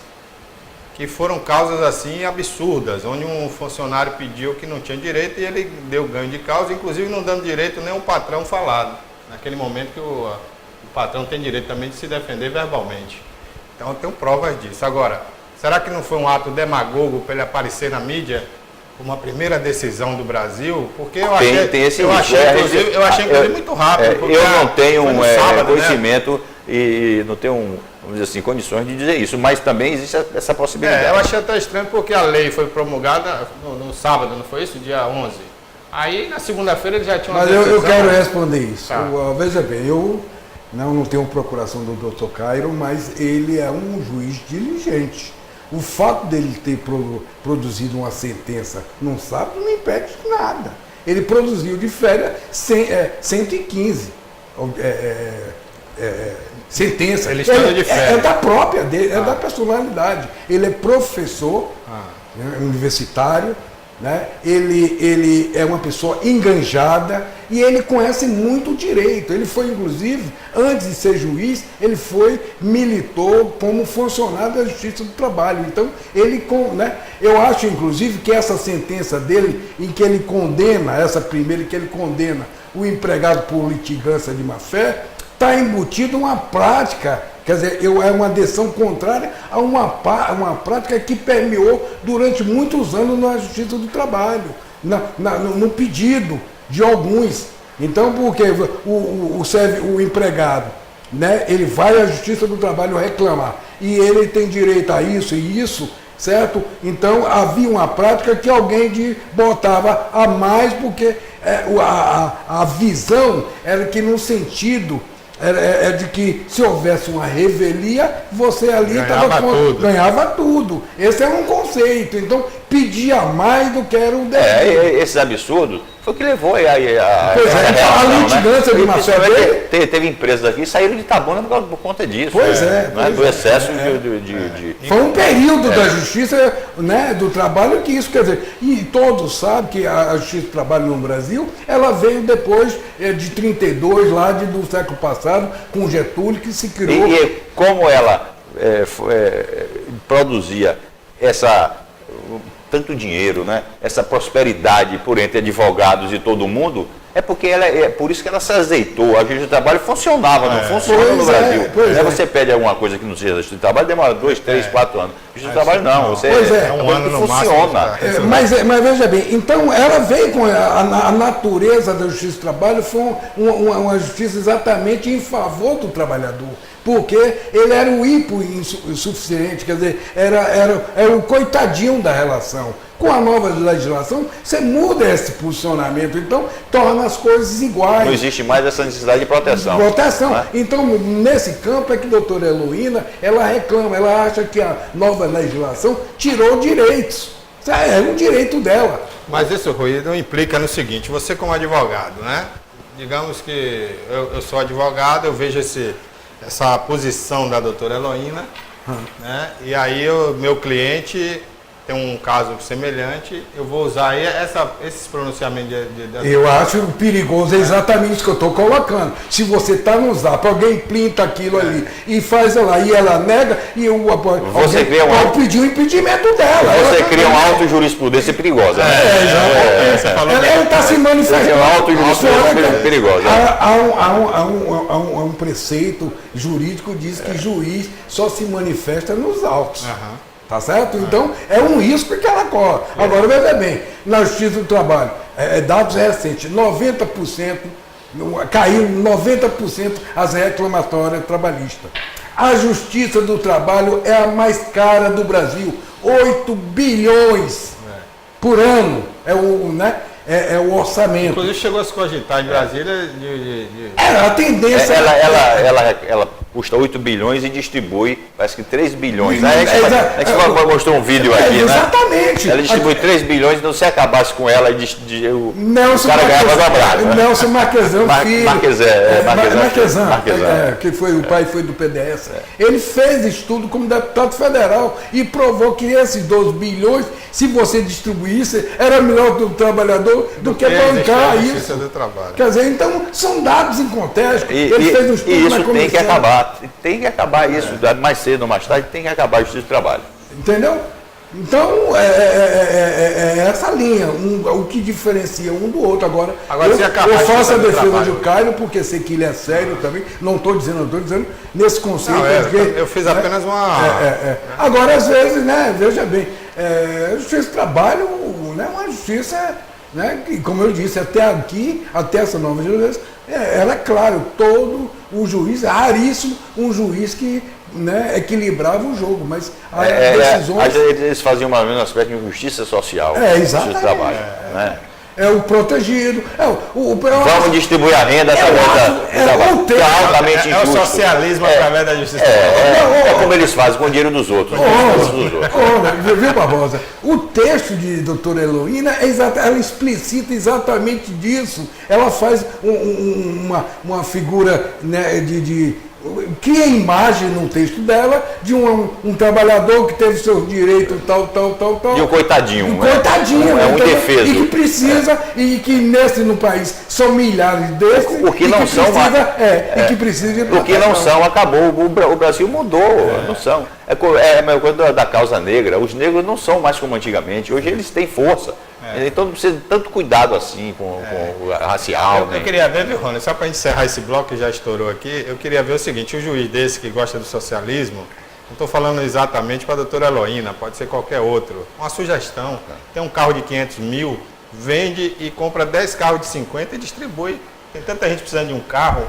Speaker 1: que foram causas assim absurdas, onde um funcionário pediu que não tinha direito e ele deu ganho de causa, inclusive não dando direito nem o patrão falado, naquele momento que o patrão tem direito também de se defender verbalmente. Então eu tenho provas disso. Agora, será que não foi um ato demagogo para ele aparecer na mídia como a primeira decisão do Brasil? Porque eu achei inclusive muito rápido.
Speaker 2: Eu não tenho
Speaker 1: sábado,
Speaker 2: conhecimento, né? E não tenho, vamos dizer assim, condições de dizer isso, mas também existe essa possibilidade.
Speaker 1: Eu achei até estranho porque a lei foi promulgada no sábado, não foi isso? Dia 11. Aí na segunda-feira ele já tinha uma decisão.
Speaker 3: Mas eu quero responder isso.
Speaker 1: Tá.
Speaker 3: Veja bem, eu não tenho procuração do Dr. Cairo, mas ele é um juiz diligente. O fato dele ter produzido uma sentença num sábado não impede nada. Ele produziu de férias 115 sentença.
Speaker 1: Ele está de férias.
Speaker 3: É da própria dele, é da personalidade. Ele é professor universitário, né? Ele é uma pessoa enganjada e ele conhece muito direito. Ele foi, inclusive, antes de ser juiz, militou como funcionário da Justiça do Trabalho. Então, eu acho, inclusive, que essa sentença dele, em que ele condena, essa primeira, que ele condena o empregado por litigância de má-fé, está embutido uma prática, quer dizer, é uma decisão contrária a uma prática que permeou durante muitos anos na Justiça do Trabalho, no pedido de alguns. Então, porque o empregado, né, ele vai à Justiça do Trabalho reclamar e ele tem direito a isso e isso, certo? Então, havia uma prática que alguém botava a mais, porque a visão era que, no sentido de que se houvesse uma revelia, você ali ganhava tudo. Esse é um conceito. Então, pedia mais do que era o dever.
Speaker 2: Esses absurdos foi o que levou a
Speaker 3: litigância de má-fé dele.
Speaker 2: Teve empresas aqui que saíram de Itabuna por conta disso. Do excesso de...
Speaker 3: Foi um período da Justiça, né, do Trabalho que isso, quer dizer, e todos sabem que a Justiça do Trabalho no Brasil, ela veio depois de 32, lá do século passado, com Getúlio, que se criou...
Speaker 2: E como ela produzia tanto dinheiro, né? Essa prosperidade por entre advogados e todo mundo, porque por isso que ela se azeitou. A Justiça do Trabalho funcionava, não funciona no Brasil. Você pede alguma coisa que não seja Justiça do Trabalho, demora 2, 3, 4 anos. Justiça do Trabalho não, é um ano que funciona.
Speaker 3: Mas veja bem, então ela veio com a natureza da Justiça do Trabalho, foi uma justiça exatamente em favor do trabalhador. Porque ele era o hipo insuficiente, quer dizer, era o coitadinho da relação. Com a nova legislação, você muda esse posicionamento, então torna as coisas iguais.
Speaker 2: Não existe mais essa necessidade de proteção. Né?
Speaker 3: Então, nesse campo é que a doutora Heloína, ela reclama, ela acha que a nova legislação tirou direitos. É um direito dela.
Speaker 1: Mas isso, Rui, não implica no seguinte, você como advogado, né? Digamos que eu sou advogado, eu vejo essa posição da doutora Heloína, né? E aí meu cliente tem um caso semelhante, eu vou usar aí esses pronunciamentos
Speaker 3: Eu acho perigoso, é exatamente isso que eu estou colocando. Se você está no zap, alguém printa aquilo ali e faz lá, e ela nega, e
Speaker 2: você
Speaker 3: pode pedir o impedimento dela.
Speaker 2: Você cria uma auto-jurisprudência perigosa.
Speaker 3: Exatamente. Ela está se manifestando.
Speaker 2: É uma auto-jurisprudência perigosa.
Speaker 3: Há um preceito jurídico que diz que juiz só se manifesta nos autos. Tá certo? Então, é um risco que ela corre. Agora, veja bem, na Justiça do Trabalho, dados recentes, 90%, caiu 90% as reclamatórias trabalhistas. A Justiça do Trabalho é a mais cara do Brasil, 8 bilhões por ano é o orçamento.
Speaker 1: Inclusive chegou a se cogitar em Brasília
Speaker 3: a tendência...
Speaker 2: Ela custa 8 bilhões e distribui, parece que 3 bilhões. A gente mostrou um vídeo aqui,
Speaker 3: exatamente.
Speaker 2: Né? Ela distribui 3 bilhões, então se acabasse com ela,
Speaker 3: o
Speaker 2: cara ganhava dobrado. Né?
Speaker 3: Nelson Marquesan, filho.
Speaker 2: Marquesan.
Speaker 3: Que o pai foi do PDS. Ele fez estudo como deputado federal e provou que esses 12 bilhões, se você distribuísse, era melhor do trabalhador do que bancar isso.
Speaker 1: Do trabalho.
Speaker 3: Quer dizer, então, são dados em contexto.
Speaker 2: Ele fez um estudo na comissão. Tem que acabar. Tem que acabar isso, mais cedo ou mais tarde, tem que acabar a Justiça do Trabalho.
Speaker 3: Entendeu? Então, é essa linha, o que diferencia um do outro. Agora eu faço a defesa do Caio, porque sei que ele é sério também, não estou dizendo, nesse conceito.
Speaker 1: Eu fiz apenas uma...
Speaker 3: Agora, às vezes, né, veja bem, a Justiça do Trabalho, né, uma justiça, né, que, como eu disse, até essa nova justiça, ela é claro, todo o juiz, é raríssimo um juiz que equilibrava o jogo, mas as decisões...
Speaker 2: Eles faziam mais ou menos um aspecto de justiça social.
Speaker 3: Exatamente.
Speaker 2: Trabalho, né?
Speaker 3: É o protegido.
Speaker 2: Vamos distribuir a renda altamente
Speaker 1: injusto. É o socialismo através da justiça.
Speaker 2: É como eles fazem com o dinheiro dos outros.
Speaker 3: Viu, Barbosa? O texto de doutora Heloína, ela explicita exatamente disso. Ela faz uma figura, né, cria imagem no texto dela de um trabalhador que teve seus direitos tal.
Speaker 2: De um coitadinho.
Speaker 3: Coitadinho.
Speaker 2: É um indefeso.
Speaker 3: E que precisa, e que no país são milhares desses.
Speaker 2: O que não são.
Speaker 3: que precisa de
Speaker 2: proteção. O que não são, acabou. O Brasil mudou. Não são. É a mesma coisa da causa negra. Os negros não são mais como antigamente. Hoje eles têm força. Então não precisa de tanto cuidado assim com o racial.
Speaker 1: Eu queria ver, viu, Rony, só para encerrar esse bloco que já estourou aqui, eu queria ver o seguinte, um juiz desse que gosta do socialismo, não estou falando exatamente para a doutora Heloína, pode ser qualquer outro, uma sugestão, tem um carro de 500 mil, vende e compra 10 carros de 50 e distribui. Tem tanta gente precisando de um carro.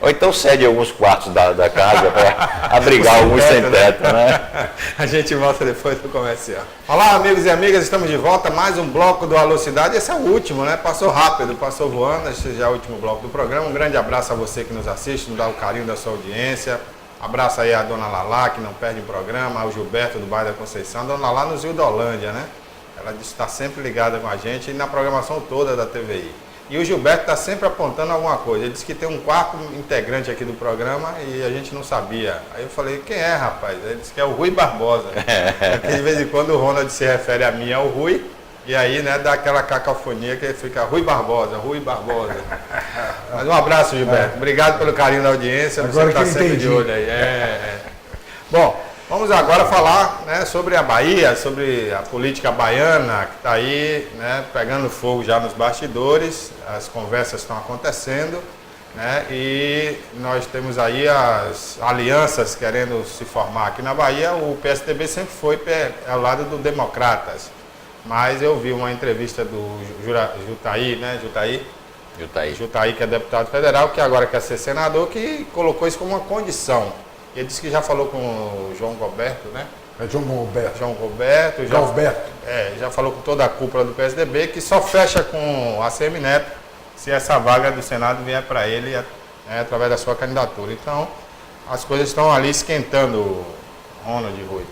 Speaker 2: Ou então cede alguns quartos da casa para abrigar alguns sem teto, né?
Speaker 1: A gente volta depois do comercial. Olá, amigos e amigas, estamos de volta. Mais um bloco do Alô Cidade. Esse é o último, né? Passou rápido, passou voando. Esse já é o último bloco do programa. Um grande abraço a você que nos assiste, nos dá o carinho da sua audiência. Abraço aí a dona Lala, que não perde o programa, ao Gilberto do bairro da Conceição. A dona Lala nos Rio da Holândia, né? Ela está sempre ligada com a gente e na programação toda da TVI. E o Gilberto está sempre apontando alguma coisa. Ele disse que tem um quarto integrante aqui do programa e a gente não sabia. Aí eu falei, quem é, rapaz? Ele disse que é o Rui Barbosa. Porque de vez em quando o Ronald se refere a mim, ao Rui, e aí, né, dá aquela cacofonia que fica Rui Barbosa, Rui Barbosa. Mas um abraço, Gilberto. Obrigado pelo carinho da audiência. Você está sempre de olho aí. Bom, vamos agora falar, né, sobre a Bahia, sobre a política baiana, que está aí, né, pegando fogo já nos bastidores, as conversas estão acontecendo, né, e nós temos aí as alianças querendo se formar aqui na Bahia. O PSDB sempre foi ao lado do Democratas, mas eu vi uma entrevista do Jutaí, né, Jutaí, que é deputado federal, que agora quer ser senador, que colocou isso como uma condição. Ele disse que já falou com o João Roberto, né?
Speaker 3: É João Roberto.
Speaker 1: João Roberto,
Speaker 3: Galberto.
Speaker 1: já falou com toda a cúpula do PSDB, que só fecha com a ACM Neto se essa vaga do Senado vier para ele através da sua candidatura. Então, as coisas estão ali esquentando, Ronald e Rui.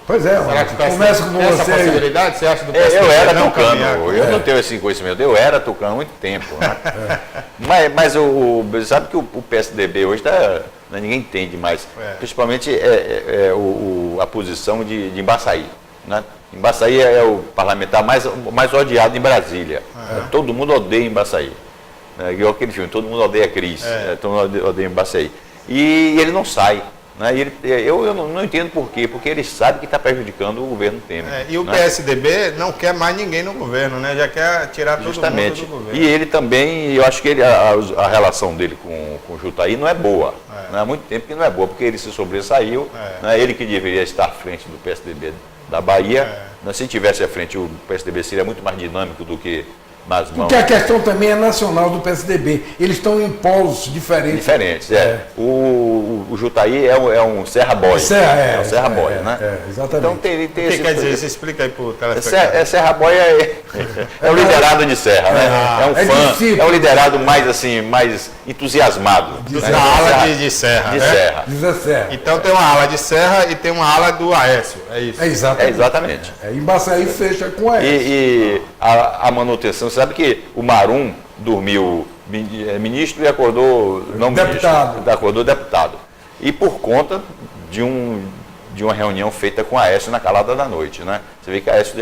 Speaker 3: Pois é,
Speaker 1: Será que
Speaker 3: começa com
Speaker 1: essa
Speaker 3: você.
Speaker 1: possibilidade, você acha do PSDB?
Speaker 2: Eu era
Speaker 1: não
Speaker 2: tucano,
Speaker 1: caminhar com-
Speaker 2: eu não tenho esse conhecimento, eu era tucano há muito tempo. Né? Mas sabe que o PSDB hoje ninguém entende mais, principalmente a posição de Embaçaí. Né? Embaçaí é o parlamentar mais odiado em Brasília. Todo mundo odeia Embaçaí. Igual aquele filme, todo mundo odeia Cris, todo mundo odeia Embaçaí. E ele não sai. Né? Eu não entendo por quê, porque ele sabe que está prejudicando o governo Temer.
Speaker 1: E o PSDB não quer mais ninguém no governo, né? Já quer tirar todo
Speaker 2: Justamente.
Speaker 1: mundo do governo.
Speaker 2: E ele também, eu acho que a relação dele com o Jutaí não é boa. Né? Há muito tempo que não é boa, porque ele se sobressaiu, né? Ele que deveria estar à frente do PSDB da Bahia. Né? Se tivesse à frente, o PSDB seria muito mais dinâmico do que nas mãos.
Speaker 3: Porque a questão também é nacional do PSDB. Eles estão em polos diferentes.
Speaker 2: Diferentes, O Jutaí é um Serra Boy.
Speaker 3: É
Speaker 2: um Serra Boy, né?
Speaker 3: Exatamente.
Speaker 2: Então tem
Speaker 1: O que
Speaker 2: esse...
Speaker 1: quer dizer? Você explica aí para o telespectador.
Speaker 2: Serra Boy é o liderado de Serra, né? É um fã,
Speaker 3: discípulo.
Speaker 2: é o liderado mais entusiasmado.
Speaker 1: Da ala de Serra,
Speaker 2: De
Speaker 1: né?
Speaker 2: Serra.
Speaker 3: José Serra.
Speaker 1: Então tem uma ala de Serra e tem uma ala do Aécio, é isso?
Speaker 3: É exatamente.
Speaker 2: Exatamente.
Speaker 3: Embaçaí fecha com a S.
Speaker 2: E a manutenção, você sabe que o Marum dormiu ministro e acordou não
Speaker 3: Deputado.
Speaker 2: ministro, acordou deputado. E por conta de uma reunião feita com a Aécio na calada da noite, né? Você vê que a Aécio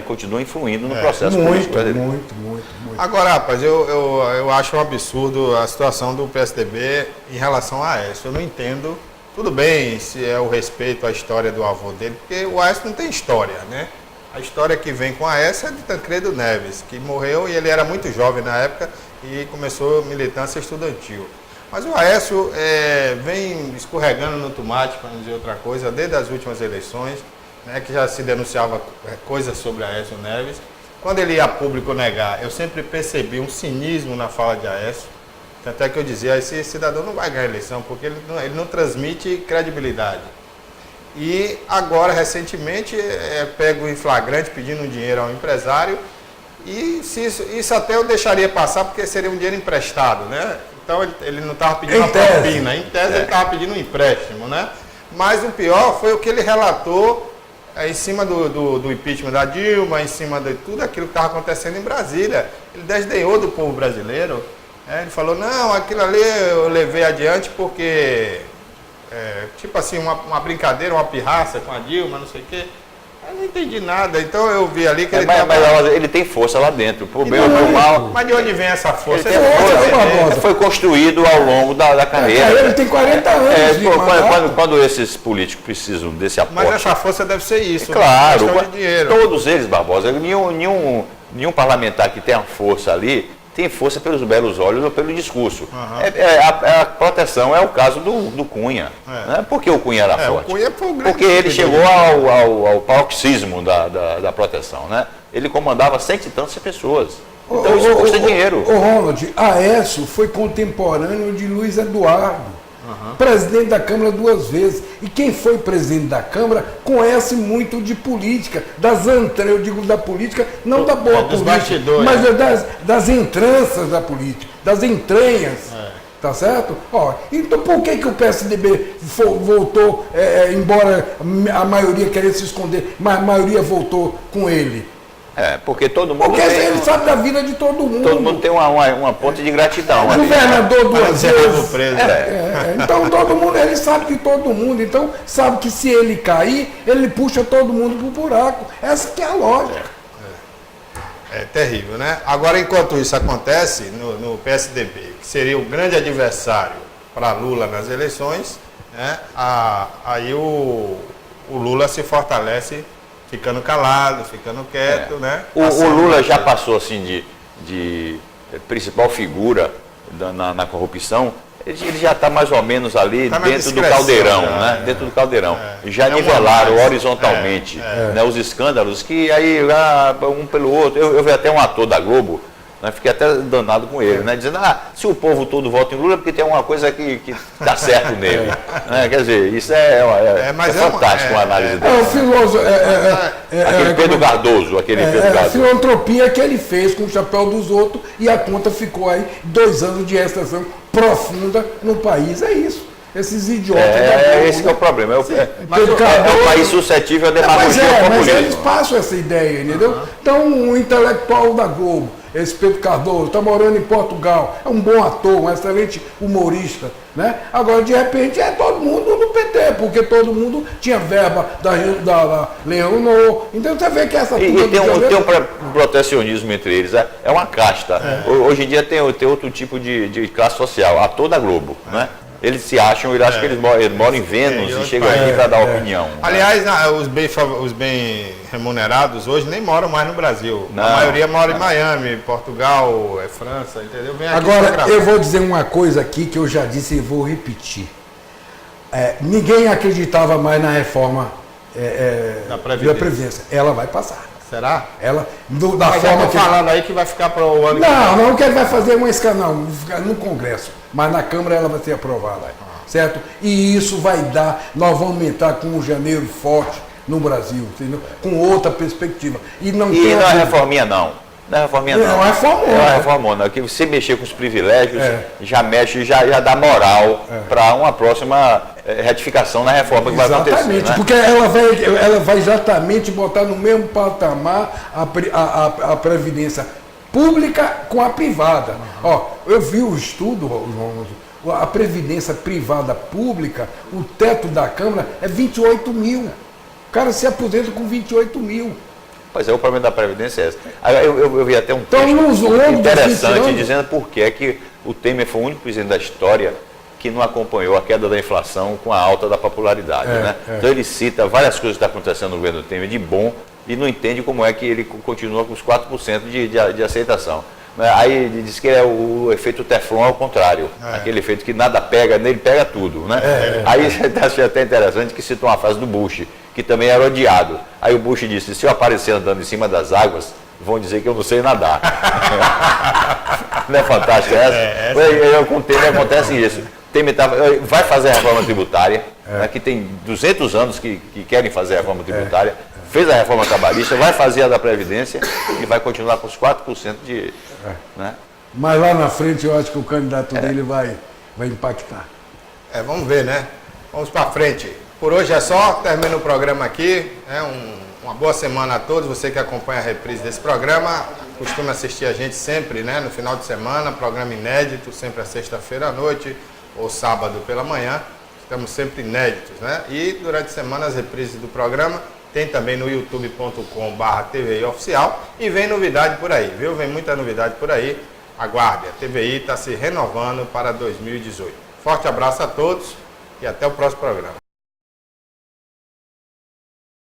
Speaker 2: continua influindo no processo político.
Speaker 3: Muito.
Speaker 1: Agora, rapaz, eu acho um absurdo a situação do PSDB em relação a Aécio. Eu não entendo, tudo bem se é o respeito à história do avô dele, porque o Aécio não tem história, né? A história que vem com a Aécio é de Tancredo Neves, que morreu e ele era muito jovem na época e começou militância estudantil. Mas o Aécio vem escorregando no tomate, para não dizer outra coisa, desde as últimas eleições, né, que já se denunciava coisas sobre Aécio Neves. Quando ele ia a público negar, eu sempre percebi um cinismo na fala de Aécio. Tanto é que eu dizia, esse cidadão não vai ganhar a eleição, porque ele não transmite credibilidade. E agora, recentemente, pego em flagrante pedindo dinheiro ao empresário. E isso até eu deixaria passar, porque seria um dinheiro emprestado, né? Então ele não estava pedindo uma propina. Em tese ele estava pedindo um empréstimo, né? Mas o pior foi o que ele relatou em cima do impeachment da Dilma, em cima de tudo aquilo que estava acontecendo em Brasília. Ele desdenhou do povo brasileiro. Ele falou, não, aquilo ali eu levei adiante porque... tipo assim, uma brincadeira, uma pirraça com a Dilma, não sei o quê. Eu não entendi nada, então eu vi ali que ele
Speaker 2: mas ele tem força lá dentro, pro bem ou pro mal.
Speaker 1: Mas de onde vem essa força?
Speaker 2: Foi construído ao longo da carreira.
Speaker 3: Ele tem 40 anos de mandato.
Speaker 2: Quando esses políticos precisam desse aporte...
Speaker 1: Mas essa força deve ser isso.
Speaker 2: Claro,
Speaker 1: questão de dinheiro.
Speaker 2: todos eles, Barbosa, nenhum parlamentar que tenha força ali tem força pelos belos olhos ou pelo discurso. A proteção é o caso do Cunha. Né? Por que o Cunha era forte?
Speaker 1: O Cunha foi um grande
Speaker 2: Porque ele chegou ao paroxismo da proteção. Né? Ele comandava 100 e tantas pessoas. Então isso custa dinheiro.
Speaker 3: Ronald, Aécio foi contemporâneo de Luiz Eduardo. Presidente da Câmara 2 vezes. E quem foi presidente da Câmara conhece muito de política, das entranhas, eu digo da política, não da boa
Speaker 1: dos
Speaker 3: política,
Speaker 1: bastidores,
Speaker 3: mas das entranças da política, das entranhas. Tá certo? Então por que o PSDB voltou, embora a maioria queria se esconder, mas a maioria voltou com ele?
Speaker 2: Porque todo mundo
Speaker 3: Porque ele sabe da vida de todo mundo.
Speaker 2: Todo mundo tem uma ponte de gratidão.
Speaker 3: Governador 2 vezes.
Speaker 1: Preso.
Speaker 3: Então todo mundo, ele sabe de todo mundo. Então sabe que se ele cair, ele puxa todo mundo pro buraco. Essa que é a lógica.
Speaker 1: É terrível, né? Agora, enquanto isso acontece no PSDB, que seria o grande adversário para Lula nas eleições, né? Aí o Lula se fortalece ficando calado, ficando quieto, né?
Speaker 2: O Lula já passou assim de principal figura na corrupção. Ele já está mais ou menos ali dentro do caldeirão, né? Dentro do caldeirão. Já nivelaram horizontalmente né? Os escândalos que aí um pelo outro. Eu vi até um ator da Globo Né? Fiquei até danado com ele, né? Dizendo, se o povo todo vota em Lula é porque tem alguma coisa que dá certo nele. Né? Quer dizer, isso é fantástico uma análise dele.
Speaker 3: O filósofo.
Speaker 2: Aquele Pedro Cardoso, Pedro
Speaker 3: A
Speaker 2: Cardoso.
Speaker 3: filantropia que ele fez com o chapéu dos outros e a conta ficou aí 2 anos de recessão profunda no país. É isso. Esses idiotas.
Speaker 2: Esse que é o problema. É
Speaker 3: Pedro
Speaker 2: o
Speaker 3: Cardoso-
Speaker 2: país suscetível à
Speaker 3: Mas
Speaker 2: demagogia e ao
Speaker 3: mas eles
Speaker 2: populismo.
Speaker 3: passam essa ideia, entendeu? Então, um intelectual da Globo, esse Pedro Cardoso, está morando em Portugal, é um bom ator, um excelente humorista, né? Agora, de repente, é todo mundo do PT, porque todo mundo tinha verba da Leão Renault. Então, você vê que essa
Speaker 2: E
Speaker 3: turma do
Speaker 2: tem um protecionismo entre eles, é uma casta. Hoje em dia tem outro tipo de classe social, ator da Globo, né? Eles se acham, eles acham que eles moram em Vênus e chegam aqui para dar opinião.
Speaker 1: Aliás, os bem remunerados hoje nem moram mais no Brasil.
Speaker 2: Não.
Speaker 1: A maioria mora em Miami, Portugal, França, entendeu? Vem aqui pra
Speaker 3: Agora,
Speaker 1: gravar.
Speaker 3: eu vou dizer uma coisa aqui que eu já disse e vou repetir. Ninguém acreditava mais na reforma
Speaker 1: Da
Speaker 3: da
Speaker 1: Previdência.
Speaker 3: Previdência. Ela vai passar.
Speaker 1: Será?
Speaker 3: Ela, da
Speaker 1: Mas já
Speaker 3: forma
Speaker 1: estão
Speaker 3: que...
Speaker 1: falando aí que vai ficar para o ano que vem.
Speaker 3: Não, que ele vai fazer uma escala, não, vai ficar no Congresso, mas na Câmara ela vai ser aprovada, certo? E isso vai dar, nós vamos entrar com um janeiro forte no Brasil, entendeu? Com outra perspectiva. E não
Speaker 2: E
Speaker 3: tem
Speaker 2: não é reforminha, não. Não é reforminha, não.
Speaker 3: Não é reformona.
Speaker 2: É uma reformona. Que você mexer com os privilégios, já mexe, já dá moral para uma próxima retificação na reforma que vai acontecer.
Speaker 3: Exatamente,
Speaker 2: Né?
Speaker 3: porque ela vai exatamente botar no mesmo patamar a previdência pública com a privada. Ó, eu vi o estudo, João, a previdência privada pública, o teto da Câmara é 28 mil. O cara se aposenta com 28 mil.
Speaker 2: Pois é, o problema da Previdência é esse. Eu vi até um
Speaker 3: Então,
Speaker 2: texto
Speaker 3: nos longos dos 20
Speaker 2: interessante
Speaker 3: anos-
Speaker 2: dizendo por que é que o Temer foi o único presidente da história que não acompanhou a queda da inflação com a alta da popularidade. Né? Então ele cita várias coisas que estão acontecendo no governo do Temer de bom e não entende como é que ele continua com os 4% de aceitação. Aí ele diz que é o efeito Teflon ao contrário, aquele efeito que nada pega, nele pega tudo. Né? Aí achei até interessante que citou uma frase do Bush, que também era odiado. Aí o Bush disse, se eu aparecer andando em cima das águas, vão dizer que eu não sei nadar. Não é fantástico essa? Eu com o Temer acontece isso. Temer vai fazer a reforma tributária, né, que tem 200 anos que querem fazer a reforma tributária, fez a reforma trabalhista, vai fazer a da Previdência e vai continuar com os 4% de... Né?
Speaker 3: Mas lá na frente eu acho que o candidato dele vai impactar.
Speaker 1: Vamos ver, né? Vamos para frente. Por hoje é só, termina o programa aqui. Uma boa semana a todos. Você que acompanha a reprise desse programa, costuma assistir a gente sempre, né? No final de semana, programa inédito, sempre à sexta-feira à noite ou sábado pela manhã. Estamos sempre inéditos, né? E durante a semana as reprises do programa tem também no youtube.com/TVI Oficial e vem novidade por aí, viu? Vem muita novidade por aí. Aguarde, a TVI está se renovando para 2018. Forte abraço a todos e até o próximo programa.